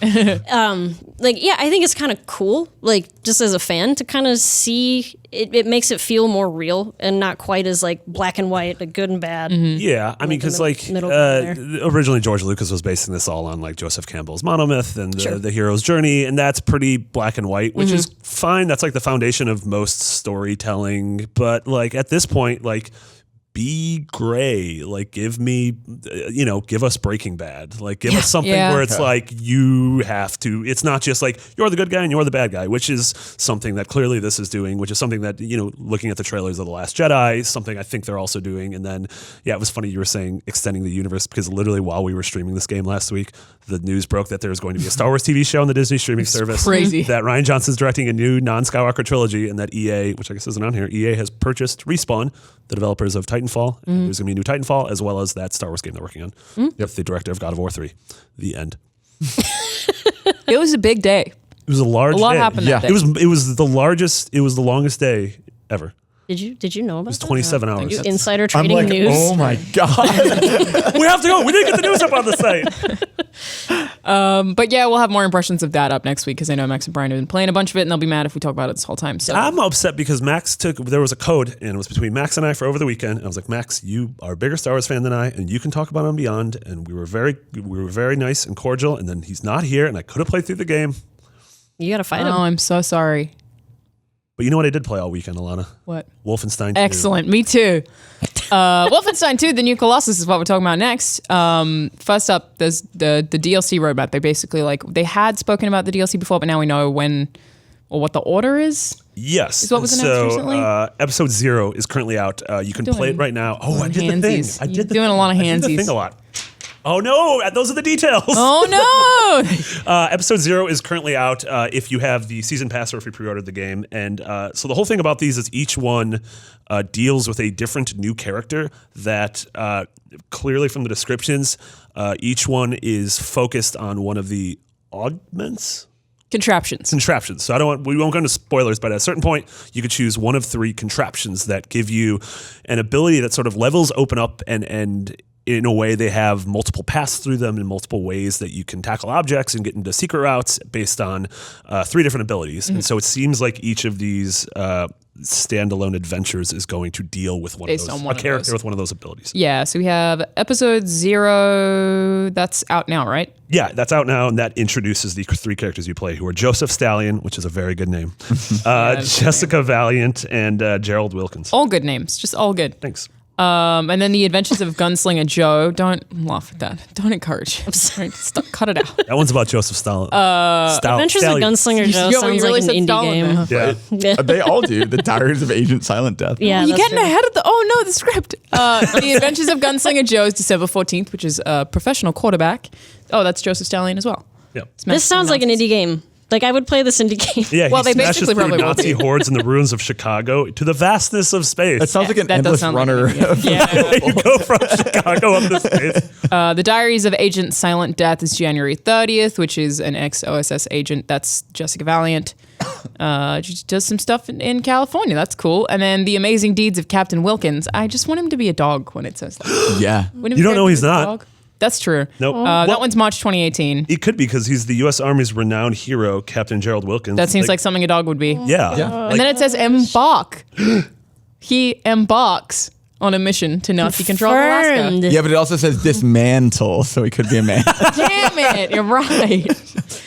like, yeah, I think it's kind of cool, like just as a fan to kind of see it makes it feel more real and not quite as like black and white, like good and bad. Yeah, I mean, because like originally George Lucas was basing this all on like Joseph Campbell's monomyth and the hero's journey, and that's pretty black and white, which is fine. That's like the foundation of most storytelling. But like at this point, like be gray, like give us Breaking Bad, like give us something where it's like you have to, it's not just like you're the good guy and you're the bad guy, which is something that clearly this is doing, which is something that, looking at the trailers of The Last Jedi, something I think they're also doing. And then, it was funny you were saying extending the universe, because literally while we were streaming this game last week, the news broke that there's going to be a Star Wars TV show on the Disney streaming service. Crazy. That Rian Johnson's directing a new non-Skywalker trilogy, and that EA, which I guess isn't on here, EA has purchased Respawn, the developers of Titanfall. And there's going to be a new Titanfall, as well as that Star Wars game they're working on. Yep, the director of God of War 3. The end. It was a big day. It was a large day. A lot happened that day. It was the longest day ever. Did you know about it? It was 27 hours. You insider trading news. Oh my God. We have to go. We didn't get the news up on the site. But yeah, we'll have more impressions of that up next week, because I know Max and Brian have been playing a bunch of it, and they'll be mad if we talk about it this whole time. So I'm upset because there was a code, and it was between Max and I for over the weekend. And I was like, Max, you are a bigger Star Wars fan than I, and you can talk about it on Beyond. And we were very nice and cordial. And then he's not here, and I could have played through the game. You got to fight him. Oh, I'm so sorry. But you know what I did play all weekend, Alana? What? Wolfenstein II. Excellent. Me too. Wolfenstein II, The New Colossus is what we're talking about next. First up, there's the DLC roadmap. They basically they had spoken about the DLC before, but now we know when or what the order is. Yes. Is what was announced recently? Episode 0 is currently out. You can play it right now. Oh, I did the thing. I did doing a lot of handsies. I did the thing a lot. Oh no, those are the details. Oh no. Episode 0 is currently out if you have the season pass or if you pre-ordered the game. And so the whole thing about these is each one deals with a different new character that clearly from the descriptions, each one is focused on one of the augments. Contraptions. So we won't go into spoilers, but at a certain point, you could choose one of 3 contraptions that give you an ability that sort of levels open up and in a way, they have multiple paths through them in multiple ways that you can tackle objects and get into secret routes based on 3 different abilities. And so it seems like each of these standalone adventures is going to deal with one based of those, on one a character of those. with one of those abilities. Yeah, so we have episode 0. That's out now, right? Yeah, that's out now, and that introduces the 3 characters you play, who are Joseph Stallion, which is a very good name, Jessica Valiant, and Gerald Wilkins. All good names, just all good. Thanks. And then the Adventures of Gunslinger Joe. Don't laugh at that. Don't encourage. I'm sorry. Stop, cut it out. That one's about Joseph Stalin. Adventures of Gunslinger Joe sounds like an indie game. Yeah. They all do. The Diaries of Agent Silent Death. Yeah, You're that's getting true. ahead of the script. The Adventures of Gunslinger Joe is December 14th, which is a professional quarterback. Oh, that's Joseph Stallion as well. Yeah. This sounds like an indie game. Like, I would play this indie game. Yeah, Well, he they smashes basically through probably will Nazi be. hordes in the ruins of Chicago to the vastness of space. That sounds like an That does endless sound like runner. an idea. You go from Chicago up to space. The Diaries of Agent Silent Death is January 30th, which is an ex-OSS agent. That's Jessica Valiant. She does some stuff in California. That's cool. And then The Amazing Deeds of Captain Wilkins. I just want him to be a dog when it says that. Yeah. Wouldn't it You be don't great know if he's he was a not. dog? That's true. Nope. That Well, one's March 2018. it could be because he's the U.S. Army's renowned hero, Captain Gerald Wilkins. That seems like something a dog would be. Yeah. And then it says embark. He embarks on a mission to Nazi-controlled Alaska. Confirmed. Yeah, but it also says dismantle, so he could be a man. Damn it, you're right.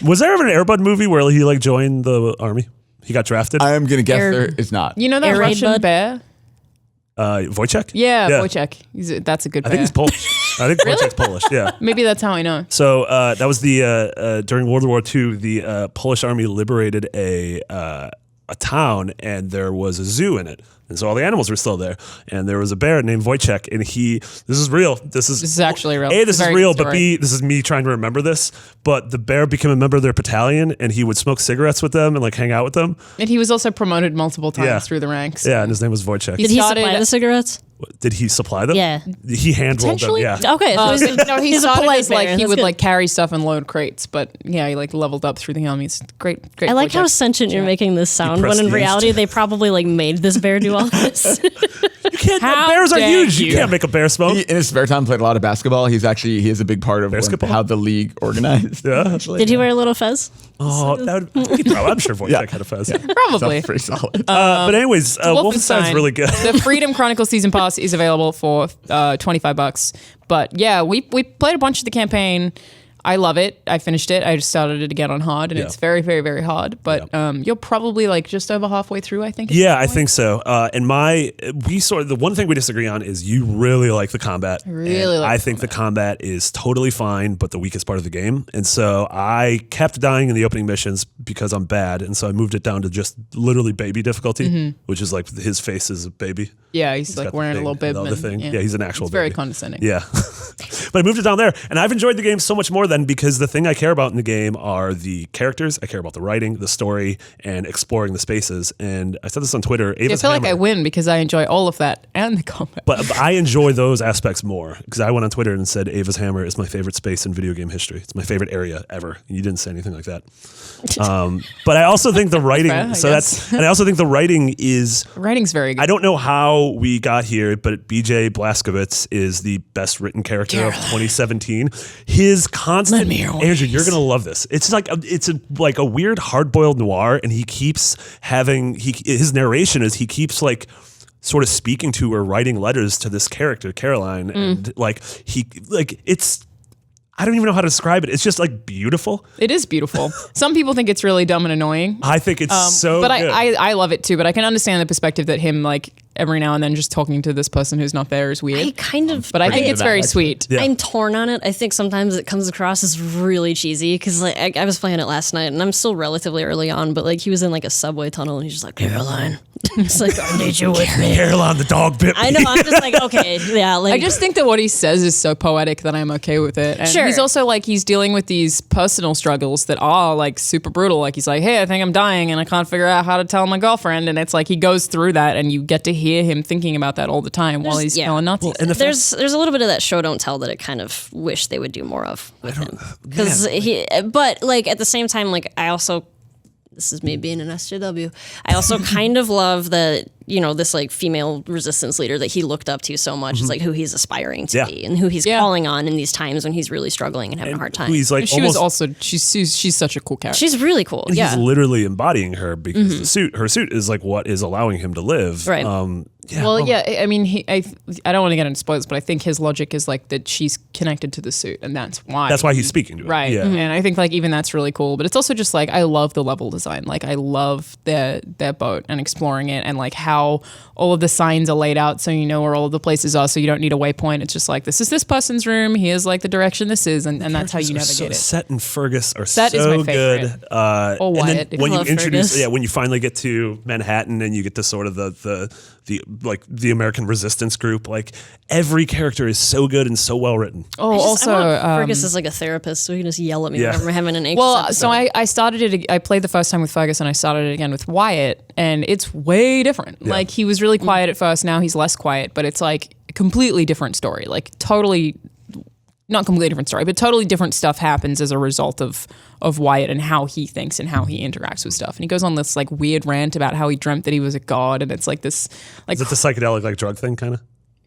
Was there ever an Air Bud movie where he like joined the army? He got drafted. I am going to guess Air- there is not. You know that Air Raid Russian Bud? bear? Wojciech? Yeah, Wojciech. That's a good I bear. think he's Polish. I think Wojciech's Polish. Yeah. Maybe that's how I know. So that was the during World War II. The Polish army liberated a town, and there was a zoo in it, and so all the animals were still there. And there was a bear named Wojciech, and this is real. This is actually real. A, It's this a is very real, good but story. B, this is me trying to remember this. But the bear became a member of their battalion, and he would smoke cigarettes with them and like hang out with them. And he was also promoted multiple times Yeah. through the ranks. Yeah, and his name was Wojciech. Did he started- supply the cigarettes? Did he supply them? Yeah. He hand rolled them. Potentially. Yeah. Okay. So No, he he's a started polite as like bear. he That's would good. like carry stuff and load crates, but yeah, he like leveled up through the army. It's great. I like how Wojciech. sentient you're making this sound, when in prestiged. reality they probably like made this bear do all this. You can't. How Bears are dare huge. You you. can't make a bear smoke. He, in his spare time, played a lot of basketball. He is a big part of Basketball? how the league organized. Yeah. Did he wear a little fez? Oh, that would, I'm sure Wojciech had a fez. Probably. So pretty solid. But anyways, Wolfenstein's really good. The Freedom Chronicles season pass is available for $25. But yeah, we played a bunch of the campaign. I love it. I finished it. I just started it again on hard, and Yeah. it's very, very, very hard. But you're probably like just over halfway through, I think. Yeah, I think so. And the one thing we disagree on is you really like the combat. Really And like I the think the combat is totally fine, but the weakest part of the game. And so I kept dying in the opening missions because I'm bad. And so I moved it down to just literally baby difficulty, which is like his face is a baby. Yeah, he's like got the wearing a thing little bib. and the other and- thing. Yeah, he's an actual It's very baby. condescending. Yeah. But I moved it down there, and I've enjoyed the game so much more then because the thing I care about in the game are the characters. I care about the writing, the story, and exploring the spaces. And I said this on Twitter. I Ava's feel like I Hammer- win because I enjoy all of that and the combat. But I enjoy those aspects more because I went on Twitter and said Ava's Hammer is my favorite space in video game history. It's my favorite area ever. And you didn't say anything like that. But I also think the writing. fair, I so guess. that's, and I also think the writing is. Writing's very good. I don't know how we got here, but BJ Blazkowicz is the best written character of 2017. His constant, Andrew, you're gonna love this. It's like a weird hard boiled noir, and he keeps having his narration is he keeps like sort of speaking to or writing letters to this character Caroline, and it's. I don't even know how to describe it. It's just like beautiful. It is beautiful. Some people think it's really dumb and annoying. I think it's so but good. I love it too. But I can understand the perspective that him like every now and then just talking to this person who's not there is weird. I kind of. But I think get it's that, very actually. sweet. Yeah. I'm torn on it. I think sometimes it comes across as really cheesy because like I was playing it last night and I'm still relatively early on, but like he was in like a subway tunnel and he's just like Caroline. It's like I need you with me. Caroline the dog bit me. I know. I'm just like okay, yeah. Like I just think that what he says is so poetic that I'm okay with it. And Sure. he's also like he's dealing with these personal struggles that are like super brutal. Like he's like, hey, I think I'm dying and I can't figure out how to tell my girlfriend. And it's like he goes through that and you get to hear him thinking about that all the time while he's yeah. killing Nazis. and the there's a little bit of that show don't tell that I kind of wish they would do more of with him because but like at the same time like I also this is me being an SJW I also kind of love that this like female resistance leader that he looked up to so much is like who he's aspiring to Yeah. be and who he's Yeah. calling on in these times when he's really struggling and having a hard time. He's like she was almost. also she's such a cool character. She's really cool. He's Yeah. literally embodying her because her suit is like what is allowing him to live. Right. Yeah. Well, yeah, I mean, I don't want to get into spoilers, but I think his logic is like that she's connected to the suit, and that's why. That's why he's speaking to it. Right. Yeah. And I think like even that's really cool. But it's also just like I love the level design. Like I love their boat and exploring it and like how how all of the signs are laid out so you know where all of the places are, so you don't need a waypoint. It's just like, this is this person's room, here's like the direction this is, and that's how you navigate it. Set and Fergus are Set so is my good. favorite. Or Wyatt. And then when you love introduce, Fergus. when you finally get to Manhattan and you get to sort of the American resistance group, like every character is so good and so well written. Oh, I also, want Fergus is like a therapist, so he can just yell at me whenever I'm having an anxious well, episode. so I started it. I played the first time with Fergus, and I started it again with Wyatt, and it's way different. Like, he was really quiet at first. Now he's less quiet, but it's like a completely different story. Like, totally, not completely different story, but totally different stuff happens as a result of Wyatt and how he thinks and how he interacts with stuff. And he goes on this like weird rant about how he dreamt that he was a god, and it's like this like. Is it the psychedelic like drug thing kind of?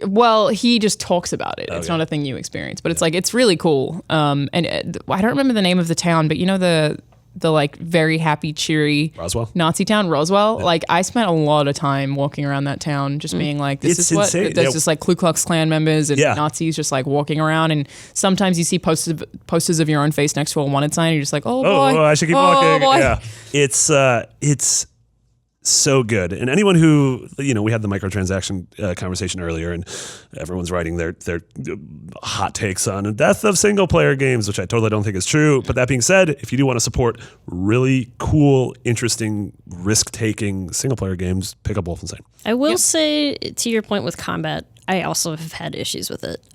Well, he just talks about it. It's not a thing you experience, but it's like, it's really cool. And I don't remember the name of the town, but you know the like very happy, cheery Roswell? Nazi town, Roswell. Yeah. Like, I spent a lot of time walking around that town, just being like, this It's is what insane. there's just like Ku Klux Klan members and Nazis just like walking around, and sometimes you see posters of your own face next to a wanted sign, and you're just like, oh boy, I should keep walking. Boy. Yeah, it's so good. And anyone who, we had the microtransaction conversation earlier, and everyone's writing their hot takes on the death of single player games, which I totally don't think is true. But that being said, if you do want to support really cool, interesting, risk taking single player games, pick up Wolfenstein. I will say, to your point with combat, I also have had issues with it.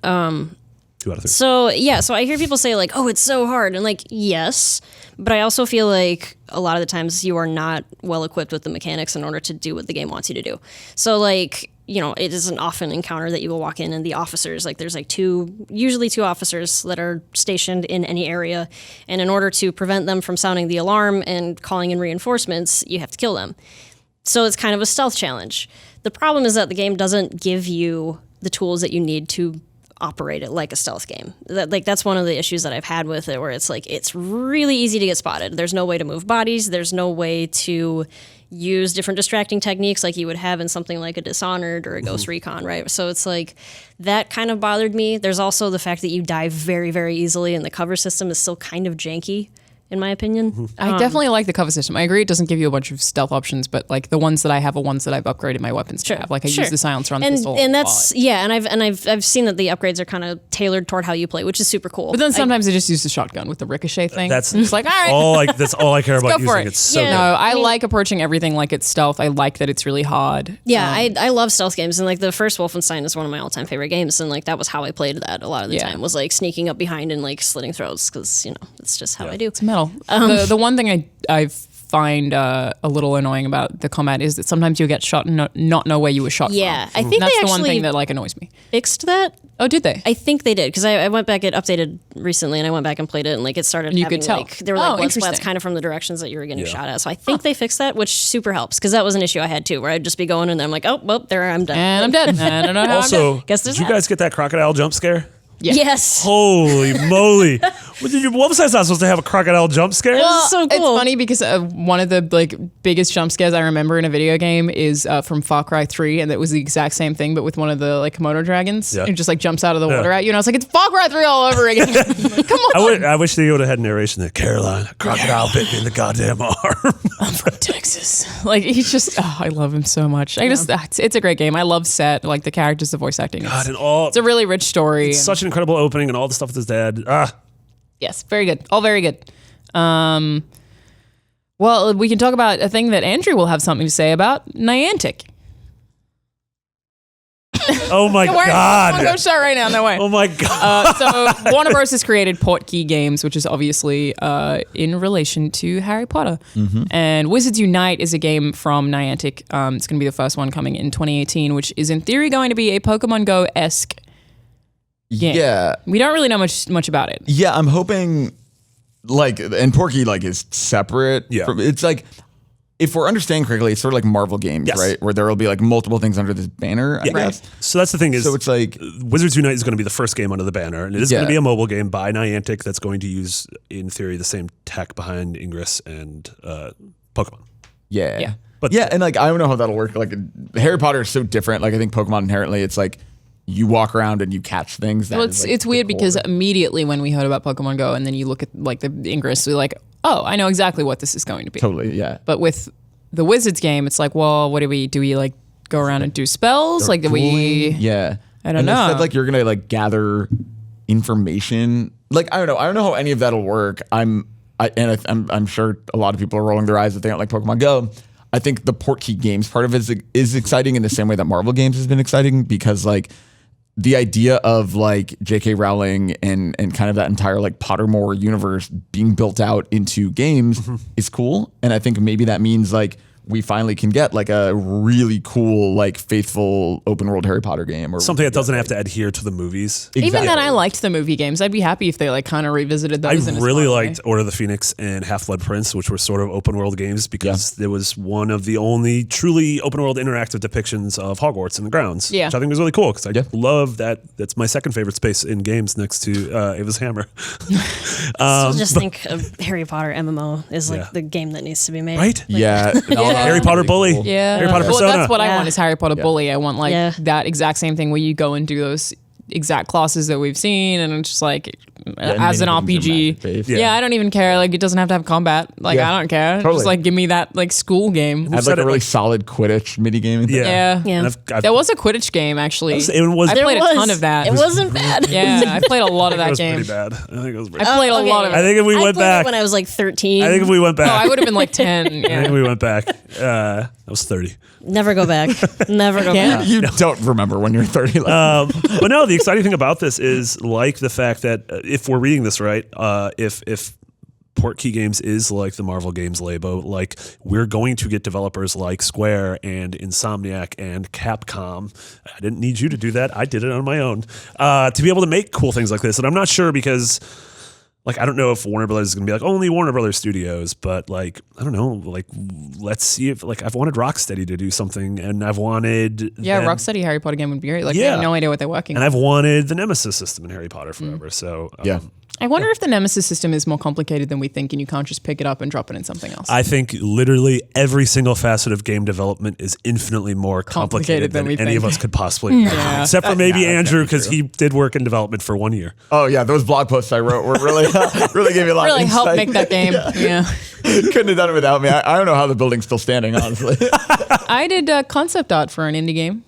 2 out of 3. So I hear people say like, oh, it's so hard. And like, yes, but I also feel like a lot of the times you are not well equipped with the mechanics in order to do what the game wants you to do. So like, it is an often encounter that you will walk in and the officers, like there's like usually two officers that are stationed in any area. And in order to prevent them from sounding the alarm and calling in reinforcements, you have to kill them. So it's kind of a stealth challenge. The problem is that the game doesn't give you the tools that you need to operate it like a stealth game. That's one of the issues that I've had with it, where it's like, it's really easy to get spotted. There's no way to move bodies. There's no way to use different distracting techniques like you would have in something like a Dishonored or a Ghost Recon, right? So it's like, that kind of bothered me. There's also the fact that you die very, very easily, and the cover system is still kind of janky, in my opinion. I definitely like the cover system. I agree it doesn't give you a bunch of stealth options, but like the ones that I have are ones that I've upgraded my weapons to have. Like, I use the silencer on the pistol. And that's and I've seen that the upgrades are kind of tailored toward how you play, which is super cool. But then sometimes I just use the shotgun with the ricochet thing. That's just like, all right. That's all I care about go for using. it. It's so good. No, I like approaching everything like it's stealth. I like that it's really hard. Yeah, I love stealth games, and like the first Wolfenstein is one of my all-time favorite games, and like that was how I played that a lot of the time, was like sneaking up behind and like slitting throats, because that's just how I do. It's metal. The one thing I find a little annoying about the combat is that sometimes you'll get shot and not know where you were shot from. I think that's they the one actually thing that like annoys me. fixed that. Oh, did they? I think they did, because I went back, it updated recently, and I went back and played it, and like it started you having could tell. like there were like blood interesting. splats kind of from the directions that you were getting shot at. So I think they fixed that, which super helps, because that was an issue I had too, where I'd just be going and then I'm like, oh, well, there I'm done. And I'm dead. I don't know how I'm Also, dead. Guess there's did you that. guys get that crocodile jump scare? Yeah. Yes. Holy moly! Wolfenstein's not supposed to have a crocodile jump scare. Well, so cool. It's funny because one of the like biggest jump scares I remember in a video game is from Far Cry 3, and it was the exact same thing, but with one of the like Komodo dragons. Yeah. It just like jumps out of the water at you, and I was like, it's Far Cry 3 all over again. Come on. I wish they would have had narration that Carolina, crocodile bit me in the goddamn arm. I'm from Texas. Like, he's just, I love him so much. It's a great game. I love Set, like the characters, the voice acting. It's a really rich story. It's such an incredible opening, and all the stuff with his dad. Yes, very good. All very good. Well, we can talk about a thing that Andrew will have something to say about, Niantic. Oh my god! Go start right now. No way. Oh my god! So Warner Bros. Has created Portkey Games, which is obviously in relation to Harry Potter. And Wizards Unite is a game from Niantic. It's going to be the first one coming in 2018, which is in theory going to be a Pokemon Go-esque game. Yeah. We don't really know much about it. Yeah, I'm hoping and Porky is separate. Yeah. It's like, if we're understanding correctly, it's sort of like Marvel games, Yes. right? Where there will be multiple things under this banner, I guess. So that's the thing is, So it's like, Wizards Unite is going to be the first game under the banner, and it is going to be a mobile game by Niantic that's going to use, in theory, the same tech behind Ingress and Pokemon. yeah. But And I don't know how that'll work. Harry Potter is so different. I think Pokemon inherently, it's like you walk around and you catch things. Well, it's weird because immediately when we heard about Pokemon Go and then you look at the Ingress, we're like, oh, I know exactly what this is going to be. Totally, yeah. But with the Wizards game, it's like, well, what do we go around and do spells? Like, do we? Yeah. I don't and know. Instead, like you're gonna like gather information. Like I don't know. I don't know how any of that'll work. I'm sure a lot of people are rolling their eyes if they don't like Pokemon Go. I think the Portkey Games part of it is exciting in the same way that Marvel Games has been exciting, because like the idea of like J.K. Rowling and kind of that entire like Pottermore universe being built out into games is cool. And I think maybe that means like we finally can get like a really cool, like faithful open world Harry Potter game, or something that doesn't have to adhere to the movies. Even then, I liked the movie games. I'd be happy if they like kind of revisited those. I really liked Order of the Phoenix and Half-Blood Prince, which were sort of open world games, because there was one of the only truly open world interactive depictions of Hogwarts in the grounds. Yeah. Which I think was really cool, because I love that. That's my second favorite space in games, next to Ava's Hammer. I just think a Harry Potter MMO is like the game that needs to be made. Right? Yeah. Harry Potter Bully. Cool. Yeah. Harry Potter Well, Persona. that's what I want, is Harry Potter Bully. I want like that exact same thing where you go and do those exact classes that we've seen, and it's just like as an RPG. Yeah, I don't even care. Like, it doesn't have to have combat. Like, I don't care. Totally. Just like give me that like school game. Have like a really solid Quidditch mini game. Yeah. And There was a Quidditch game actually. I played a ton of that. It wasn't bad. Yeah, I played a lot of that it was game. pretty bad. I think it was pretty I played a lot of it. I think if we went played back it when I was like 13. I think if we went back. No, I would have been like 10. I Yeah. think we went back. I was 30. Never go back. Never go back. You don't remember when you're 30. But no, the exciting thing about this is like the fact that if we're reading this right, if Portkey Games is like the Marvel Games label, like we're going to get developers like Square and Insomniac and Capcom. I didn't need you to do that. I did it on my own to be able to make cool things like this. And I'm not sure, because like, I don't know if Warner Brothers is going to be like only Warner Brothers Studios, but like, I don't know, like, let's see if, like, I've wanted Rocksteady to do something, and I've wanted Rocksteady Harry Potter game would be great. Like, they have no idea what they're working on. And I've wanted the Nemesis system in Harry Potter forever. So I wonder if the Nemesis system is more complicated than we think, and you can't just pick it up and drop it in something else. I think literally every single facet of game development is infinitely more complicated than any of us could possibly imagine. Except for maybe Andrew, because he did work in development for 1 year. Oh yeah, those blog posts I wrote were really really gave me a lot. Really of helped insight. make that game. Yeah. Couldn't have done it without me. I don't know how the building's still standing, honestly. I did concept art for an indie game.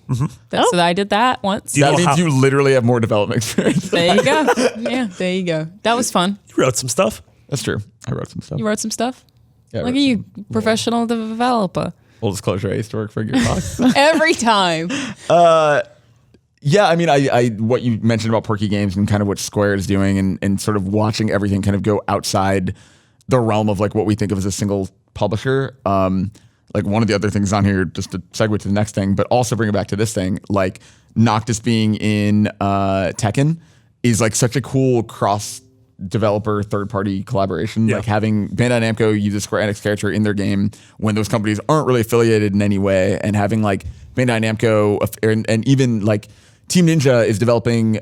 So I did that once. That means you literally have more development experience. There you go. Yeah, there you go. That was fun. You wrote some stuff. That's true. I wrote some stuff. You wrote some stuff? Yeah, Look at you, professional developer. Full disclosure, I used to work for Gearbox. Every time. Yeah, I mean, I what you mentioned about Portkey Games and kind of what Square is doing, and sort of watching everything kind of go outside the realm of like what we think of as a single publisher. Like one of the other things on here, just to segue to the next thing, but also bring it back to this thing, like Noctis being in Tekken is like such a cool cross developer third party collaboration. Like having Bandai Namco use a Square Enix character in their game when those companies aren't really affiliated in any way, and having like Bandai Namco and even like Team Ninja is developing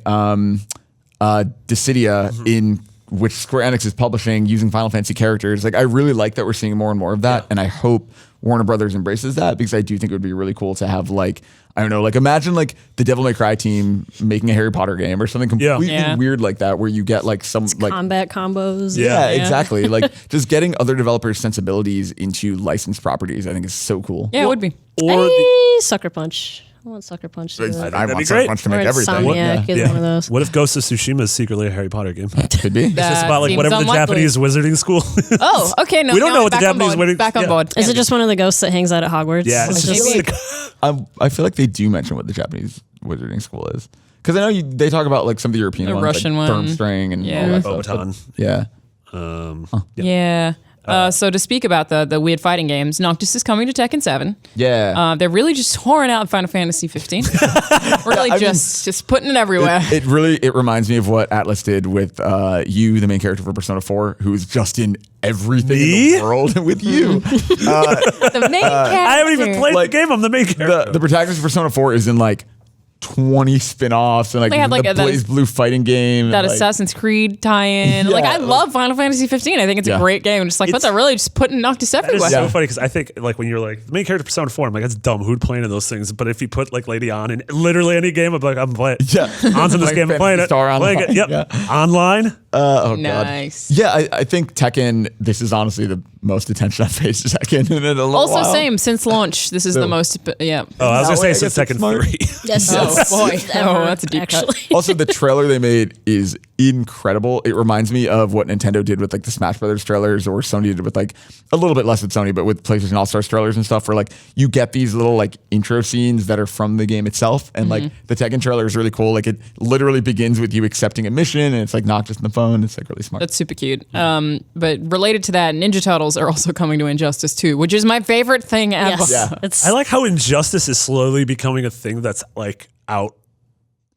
Dissidia in which Square Enix is publishing using Final Fantasy characters. Like, I really like that we're seeing more and more of that, and I hope Warner Brothers embraces that, because I do think it would be really cool to have, like, I don't know, like imagine like the Devil May Cry team making a Harry Potter game or something completely weird like that, where you get like some like combat combos. Yeah, exactly. Like just getting other developers' sensibilities into licensed properties, I think is so cool. Yeah, it would be. Or Sucker Punch. I want Sucker Punch to do that. I want Sucker Punch to make everything. Insomniac is one of those. What if Ghost of Tsushima is secretly a Harry Potter game? Could be. It's just about like seems whatever the unlikely. Japanese wizarding school is. Oh, okay. No, We don't know what the back on Japanese board. wizarding- Back on yeah. board. Is it just one of the ghosts that hangs out at Hogwarts? Yeah, it's Like, just I feel like they do mention what the Japanese wizarding school is, because I know they talk about like some of the European The ones, Russian like one. Durmstrang and Yeah. all that stuff. Bobaton. Yeah. Yeah. So to speak about the weird fighting games, Noctis is coming to Tekken 7. Yeah. They're really just whoring out Final Fantasy 15. Really just putting it everywhere. It reminds me of what Atlas did with you, the main character for Persona 4, who's just in everything in the world with you. The main character. I haven't even played Like, the game. I'm the main character. The protagonist of Persona 4 is in like 20 spin-offs and like, They had, like, the Blaze Blue fighting game. that and, like, Assassin's Creed tie-in. Like, I love Final Fantasy 15. I think it's a great game. Just like, but they're really just putting Noctis That is everywhere. so funny, because I think like when you're like the main character Persona 4, I'm like, that's dumb. Who'd play in those things? But if you put like Lady On in literally any game, I'm like, I'm playing. Yeah. On's in this game, I'm playing it. Star Playing Online. it. Yep. Yeah. Online. Oh Nice. God. Yeah, I think Tekken, this is honestly most attention I've paid to Tekken in a little Also, while. same since launch. This is the most. Yeah. Oh, I was gonna say I since guess it's Tekken smart. 3. Yes. Oh boy. Ever, Oh, that's a deep cut. actually. Also, the trailer they made is incredible. It reminds me of what Nintendo did with like the Smash Brothers trailers, or Sony did with like a little bit less with Sony, but with PlayStation All-Stars trailers and stuff, where like you get these little like intro scenes that are from the game itself. And like the Tekken trailer is really cool. Like it literally begins with you accepting a mission, and it's like not just on the phone. It's like really smart. That's super cute. But related to that, Ninja Turtles are also coming to Injustice 2, which is my favorite thing ever. Yes. Yeah. It's, I like how Injustice is slowly becoming a thing that's like out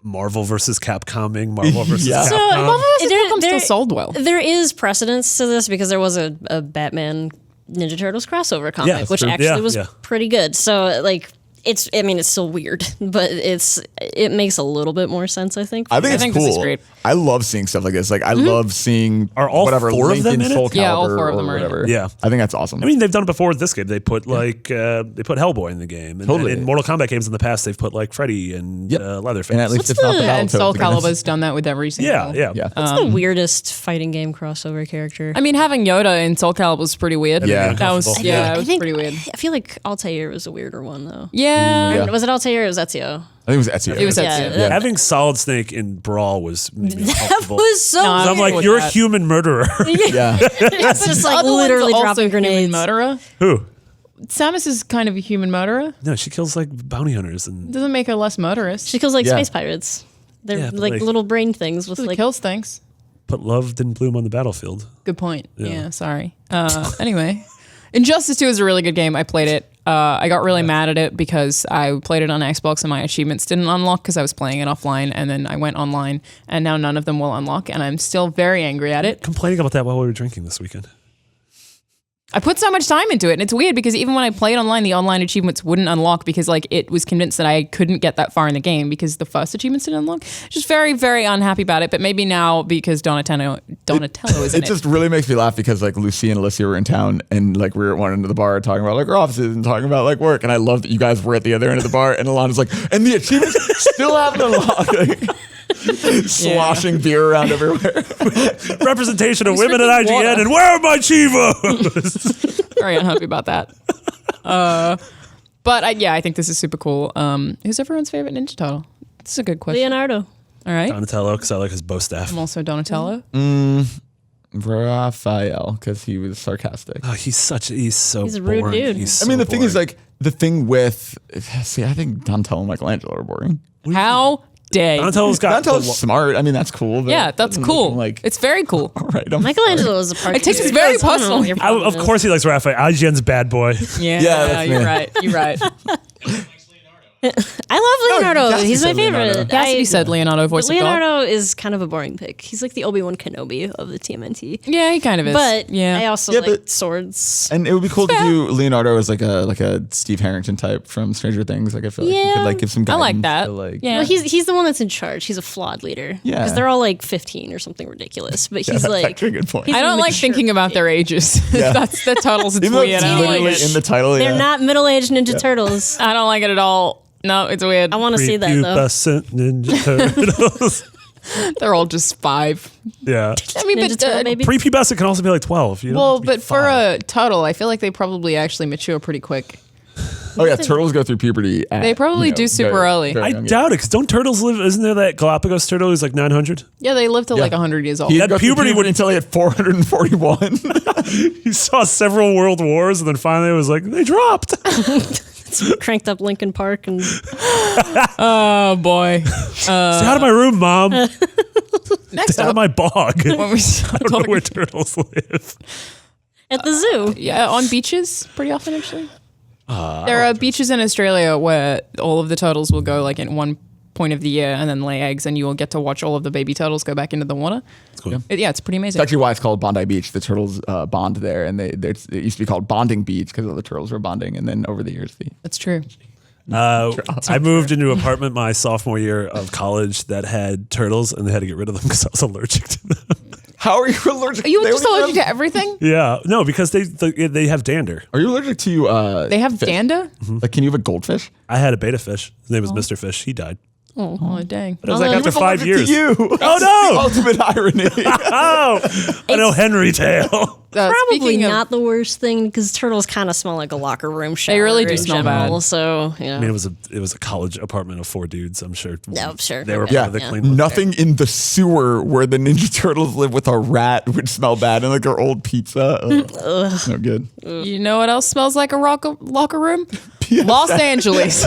Marvel versus Capcoming, Marvel versus Yeah. So, Capcom. Marvel vs. There- Capcom still there- sold well. there is precedence to this because there was a Batman Ninja Turtles crossover comic, that's which true. actually Yeah, was yeah. pretty good. So like it's still weird, but it makes a little bit more sense, I think. I think I it's think cool. this is great. I love seeing stuff like this. Like I love seeing Are all whatever 4 of them Lincoln in it? Soul Calibur Yeah, all 4 of them or are in it. whatever. Yeah. I think that's awesome. I mean, they've done it before with this game. They put like they put Hellboy in the game, and Totally. in Mortal Kombat games in the past, they've put like Freddy and Leatherface. and at least it's not the And Soul Battletoads. Calibur's done that with every single. yeah. Yeah. What's the weirdest fighting game crossover character? I mean, having Yoda in Soul Calibur was pretty weird. Yeah. That was Uncomfortable. yeah, it I was think pretty weird. I feel like Altair was a weirder one though. Yeah. Yeah. Was it Altair or was Ezio? I think it was Ezio. It was Yeah, Ezio. that- Having Solid Snake in Brawl was maybe That uncomfortable. was so No, I'm I'm like, with you're a that. human murderer. Yeah. it's just like Other one's literally also dropping human grenades. murderer. Who? Samus is kind of a human murderer. No, she kills like bounty hunters and Doesn't make her less murderous. She kills like Yeah. space pirates. They're Yeah, but, like like- little brain things with She like kills things. but love didn't bloom on the battlefield. Good point. Yeah, sorry. Anyway, Injustice 2 is a really good game. I played it. I got really mad at it because I played it on Xbox and my achievements didn't unlock because I was playing it offline, and then I went online and now none of them will unlock, and I'm still very angry at it. Complaining about that while we were drinking this weekend. I put so much time into it, and it's weird because even when I played online, the online achievements wouldn't unlock because like it was convinced that I couldn't get that far in the game because the first achievements didn't unlock. Just very, very unhappy about it. But maybe now because Donatello is in It just really makes me laugh because like Lucy and Alicia were in town and like we were at one end of the bar talking about like our offices and talking about like work, and I love that you guys were at the other end of the bar and Alana's like, and the achievements still haven't unlocked. Like, sloshing beer around everywhere. Representation of women at drinking IGN, water. and where are my Chivos? very unhappy about that. But I think this is super cool. Who's everyone's favorite Ninja Turtle? This is a good question. Leonardo. All right. Donatello, because I like his bow staff. I'm also Donatello. Raphael, because he was sarcastic. Oh, he's so He's a rude boring. dude. He's I mean, so the thing is boring. like the thing with see, I think Donatello and Michelangelo are boring. How dare you? Donatello's got Donatello's smart. I mean, that's cool. But Yeah, that's cool. Like, It's very cool. all right, I'm Michelangelo is a part. I take this very personally. of course he likes Raphael. IGN's bad boy. Yeah, that's you're me. right. You're right. I love Leonardo. Cassidy He's my said Leonardo. favorite. Cassidy said Leonardo, voice of God. Leonardo is kind of a boring pick. He's like the Obi-Wan Kenobi of the TMNT. Yeah, he kind of is. But yeah, I also Yeah, like but- swords. And it would be cool to do Leonardo as like a Steve Harrington type from Stranger Things. Like I feel like he Yeah. could like give some I guidance. like that. to, like, Yeah. Well, he's the one that's in charge. He's a flawed leader. Yeah. Because they're all like 15 or something ridiculous. But he's that's like actually a good point. he's I don't like mature. thinking about their ages. Yeah. That's the titles. It's Even though weird. it's I don't like literally it. in the title. They're yeah. not middle-aged Ninja Turtles. I don't like it at all. No, it's weird. I want to see that though. Prepubescent Ninja Turtles. They're all just 5. Yeah. I mean, Ninja but Turtle baby. Prepubescent can also be like 12. You don't well, have to be but for 5. a turtle, I feel like they probably actually mature pretty quick. Oh yeah, turtles go through puberty. At, They probably do super early. I young age. doubt it, because don't turtles live? Isn't there that Galapagos turtle who's like 900? Yeah, they live till like 100 years old. He That got through puberty would- until he had 441. He saw several world wars, and then finally it was like, they dropped. Cranked up Lincoln Park and Oh boy. Stay out of my room, Mom. Next Stay out of up, my bog. when we start I don't know talking- where turtles live. at the zoo. yeah, on beaches pretty often actually. There are beaches in Australia where all of the turtles will go like in one point of the year and then lay eggs, and you will get to watch all of the baby turtles go back into the water. It's cool. It's pretty amazing. That's actually why it's called Bondi Beach. The turtles bond there, and it used to be called Bonding Beach because all the turtles were bonding. And then over the years, That's true. I moved into an apartment my sophomore year of college that had turtles, and they had to get rid of them because I was allergic to them. how are you allergic? Are you they just don't allergic have- to everything? Yeah, no, because they have dander. Are you allergic to? They have fish? dander? Like, can you have a goldfish? I had a beta fish. His name was Mr. Fish. He died. Oh, dang. It was like after 5 years. You. Oh no! Ultimate irony. Oh, I know Henry tale. Probably Speaking of- not the worst thing because turtles kind of smell like a locker room shower. They really do in smell general, bad. So, you know. I mean, it was a college apartment of 4 dudes. I'm sure. Yeah, sure. They were Yeah. part of the Yeah. clean. Nothing in the sewer where the Ninja Turtles live with a rat would smell bad, and like our old pizza. Ugh. No good. You know what else smells like a locker room? Los Angeles.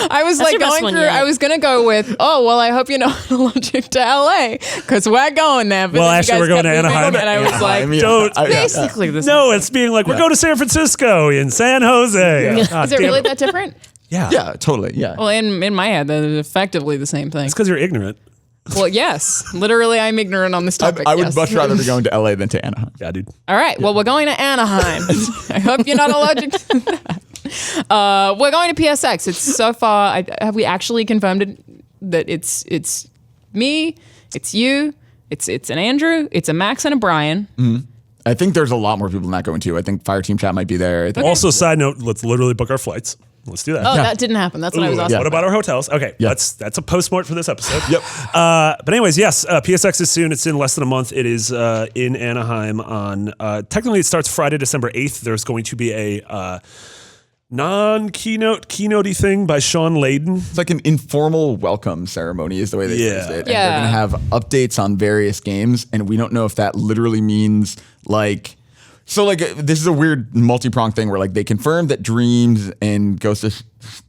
I was like your best going one through. yet. I was gonna go with, oh well, I hope you're not allergic to LA because we're going there. But Well, then you actually, guys we're going kept to moving, Anaheim. and I was like, Don't. basically this. No, it's being like, we're going to San Francisco in San Jose. God Is it damn really that different? Yeah. Yeah, totally. Yeah. Well, in my head, that is effectively the same thing. It's because you're ignorant. Well, yes, literally, I'm ignorant on this topic. I would yes. much rather be going to LA than to Anaheim. Yeah, dude. All right. Well, we're going to Anaheim. I hope you're not allergic to that. We're going to PSX. It's so far. Have we actually confirmed it, that it's me, it's you, it's an Andrew, it's a Max and a Brian. I think there's a lot more people not going to. I think Fire Team Chat might be there. I think Also, side note, let's literally book our flights. Let's do that. Oh, that didn't happen. That's what I was Ooh, asking. What about our hotels? Okay, Yeah. that's a post-mort for this episode. Yep. But anyways, yes, PSX is soon. It's in less than a month. It is in Anaheim on, technically it starts Friday, December 8th. There's going to be a keynote-y thing by Sean Layden. It's like an informal welcome ceremony is the way they Yeah. phrased it. And Yeah. they're going to have updates on various games, and we don't know if that literally means like... So like this is a weird multi-pronged thing where like they confirmed that Dreams and Ghost of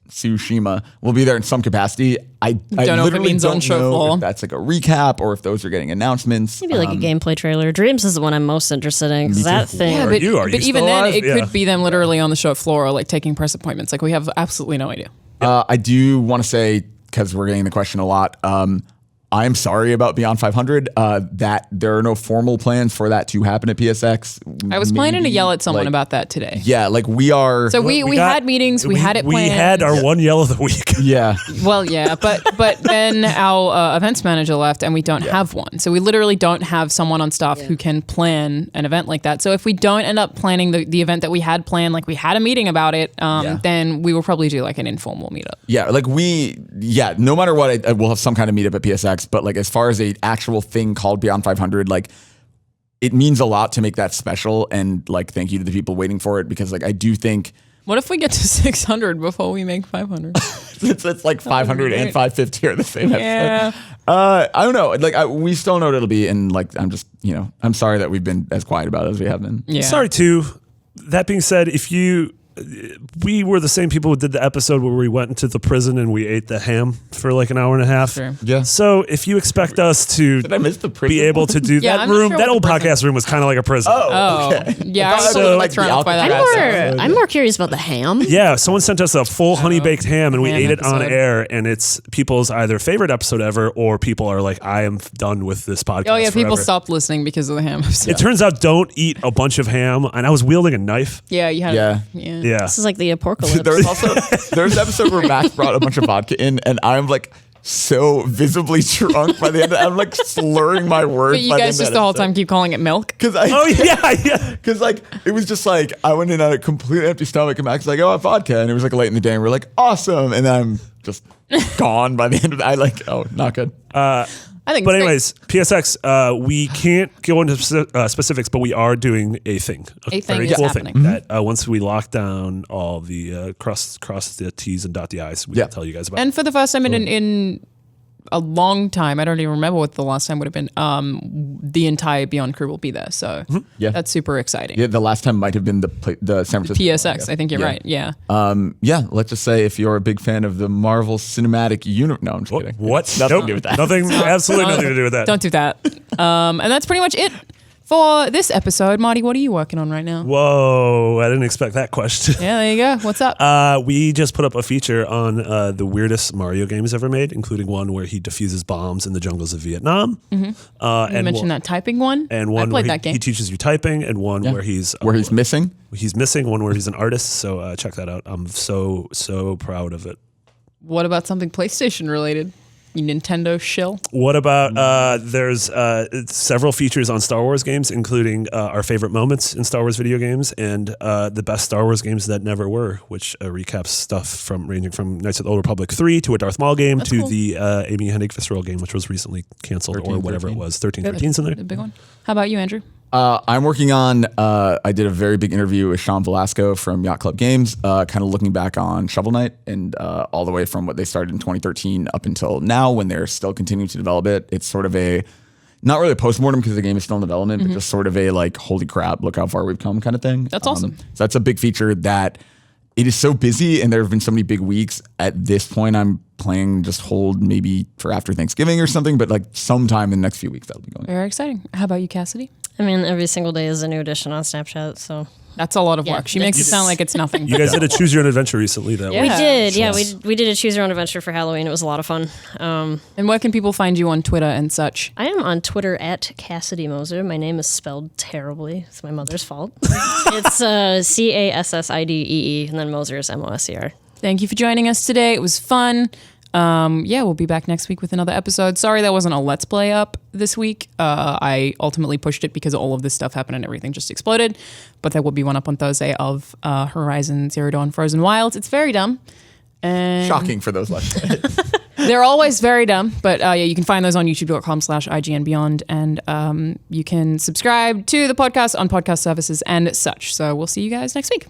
Tsushima will be there in some capacity. I Don't know if it literally means don't on show know floor. if that's like a recap or if those are getting announcements. Maybe like a gameplay trailer. Dreams is the one I'm most interested in because that thing. Yeah, Are but, you but even still then, alive? it Yeah. could be them literally on the show floor or like taking press appointments. Like we have absolutely no idea. I do want to say, because we're getting the question a lot, I am sorry about Beyond 500, that there are no formal plans for that to happen at PSX. I was planning to Maybe, yell at someone like, about that today. Yeah, like we are... So we got- had meetings. We had it planned. We had our one yell of the week. Yeah. Well, yeah, but then our events manager left, and we don't have one. So we literally don't have someone on staff who can plan an event like that. So if we don't end up planning the event that we had planned, like we had a meeting about it, then we will probably do like an informal meetup. Yeah, like no matter what, we'll have some kind of meetup at PSX, but like as far as a actual thing called Beyond 500, like it means a lot to make that special, and like thank you to the people waiting for it, because like I do think What if we get to 600 before we make 500? it's like 500 and great. 550 are the same episode. Yeah. I don't know. Like we still know what it'll be, and like I'm just I'm sorry that we've been as quiet about it as we have been. Yeah. Sorry too. That being said, we were the same people who did the episode where we went into the prison and we ate the ham for like an hour and a half. Sure. Yeah. So if you expect us to Did I miss the prison be able to do Yeah, that I'm not room, sure that what old the prison- podcast room was kind of like a prison. Oh, okay. yeah. I I was thought a it little was like thrown the off by that. alcohol. I'm more curious about the ham. Yeah, someone sent us a full honey baked ham and we ham ate it on episode. air, and it's people's either favorite episode ever or people are like, I am done with this podcast. Oh yeah, people forever. stopped listening because of the ham. It turns out don't eat a bunch of ham, and I was wielding a knife. Yeah, you had. Yeah. Yeah. Yeah. This is like the apocalypse. There was also there's an episode where Max brought a bunch of vodka in, and I'm like so visibly drunk by the end. I'm like slurring my words. But you by guys the end just of the whole episode. time keep calling it milk. Because Oh yeah. Because like it was just like I went in on a complete empty stomach, and Max was like, "Oh, I have vodka," and it was like late in the day, and we're like, "Awesome!" And then I'm just gone by the end of it. Oh, not good. I think. But it's great. anyways, PSX, we can't go into specifics, but we are doing a thing. A thing very is cool happening. thing that once we lock down all the cross the T's and dot the I's, we Yeah. can tell you guys about. And for the first time in a long time, I don't even remember what the last time would have been. The entire Beyond crew will be there, so Yeah. that's super exciting. Yeah, the last time might have been the San Francisco PSX, I think you're Yeah. right. Yeah. Yeah, let's just say if you're a big fan of the Marvel Cinematic Universe, no, I'm just kidding. What? Nothing Nope. to do with that. Nothing. Absolutely nothing to do with that. Don't do that. And that's pretty much it for this episode. Marty, what are you working on right now? Whoa! I didn't expect that question. Yeah, there you go. What's up? We just put up a feature on the weirdest Mario games ever made, including one where he defuses bombs in the jungles of Vietnam. You mentioned that typing one. And one I where played that game. he teaches you typing, and one where he's missing. he's missing, one where he's an artist. So check that out. I'm so proud of it. What about something PlayStation related? You Nintendo shill. What about there's several features on Star Wars games, including our favorite moments in Star Wars video games and the best Star Wars games that never were, which recaps stuff ranging from Knights of the Old Republic 3 to a Darth Maul game to the Amy Hennig Visceral game, which was recently canceled, or whatever 13. It was. 13's in there. The big one. How about you, Andrew? I'm working on, I did a very big interview with Sean Velasco from Yacht Club Games, kind of looking back on Shovel Knight and all the way from what they started in 2013 up until now when they're still continuing to develop it. It's sort of not really a postmortem because the game is still in development, but just sort of a like, holy crap, look how far we've come kind of thing. That's awesome. So that's a big feature that it is so busy and there have been so many big weeks. At this point, I'm playing just hold maybe for after Thanksgiving or something, but like sometime in the next few weeks that'll be going. Very exciting. How about you, Cassidy? I mean, every single day is a new addition on Snapchat, so. That's a lot of work. She makes it sound like it's nothing. You guys did a Choose Your Own Adventure recently. That Yeah. We was did, yeah. We did a Choose Your Own Adventure for Halloween. It was a lot of fun. And where can people find you on Twitter and such? I am on Twitter at Cassidy Moser. My name is spelled terribly. It's my mother's fault. It's Cassidee, and then Moser is Moser. Thank you for joining us today. It was fun. We'll be back next week with another episode. Sorry there wasn't a Let's Play up this week. I ultimately pushed it because all of this stuff happened and everything just exploded. But there will be one up on Thursday of Horizon Zero Dawn Frozen Wilds. It's very dumb. And Shocking for those Let's Plays. they're always very dumb. But you can find those on youtube.com/IGNBeyond. And you can subscribe to the podcast on podcast services and such. So we'll see you guys next week.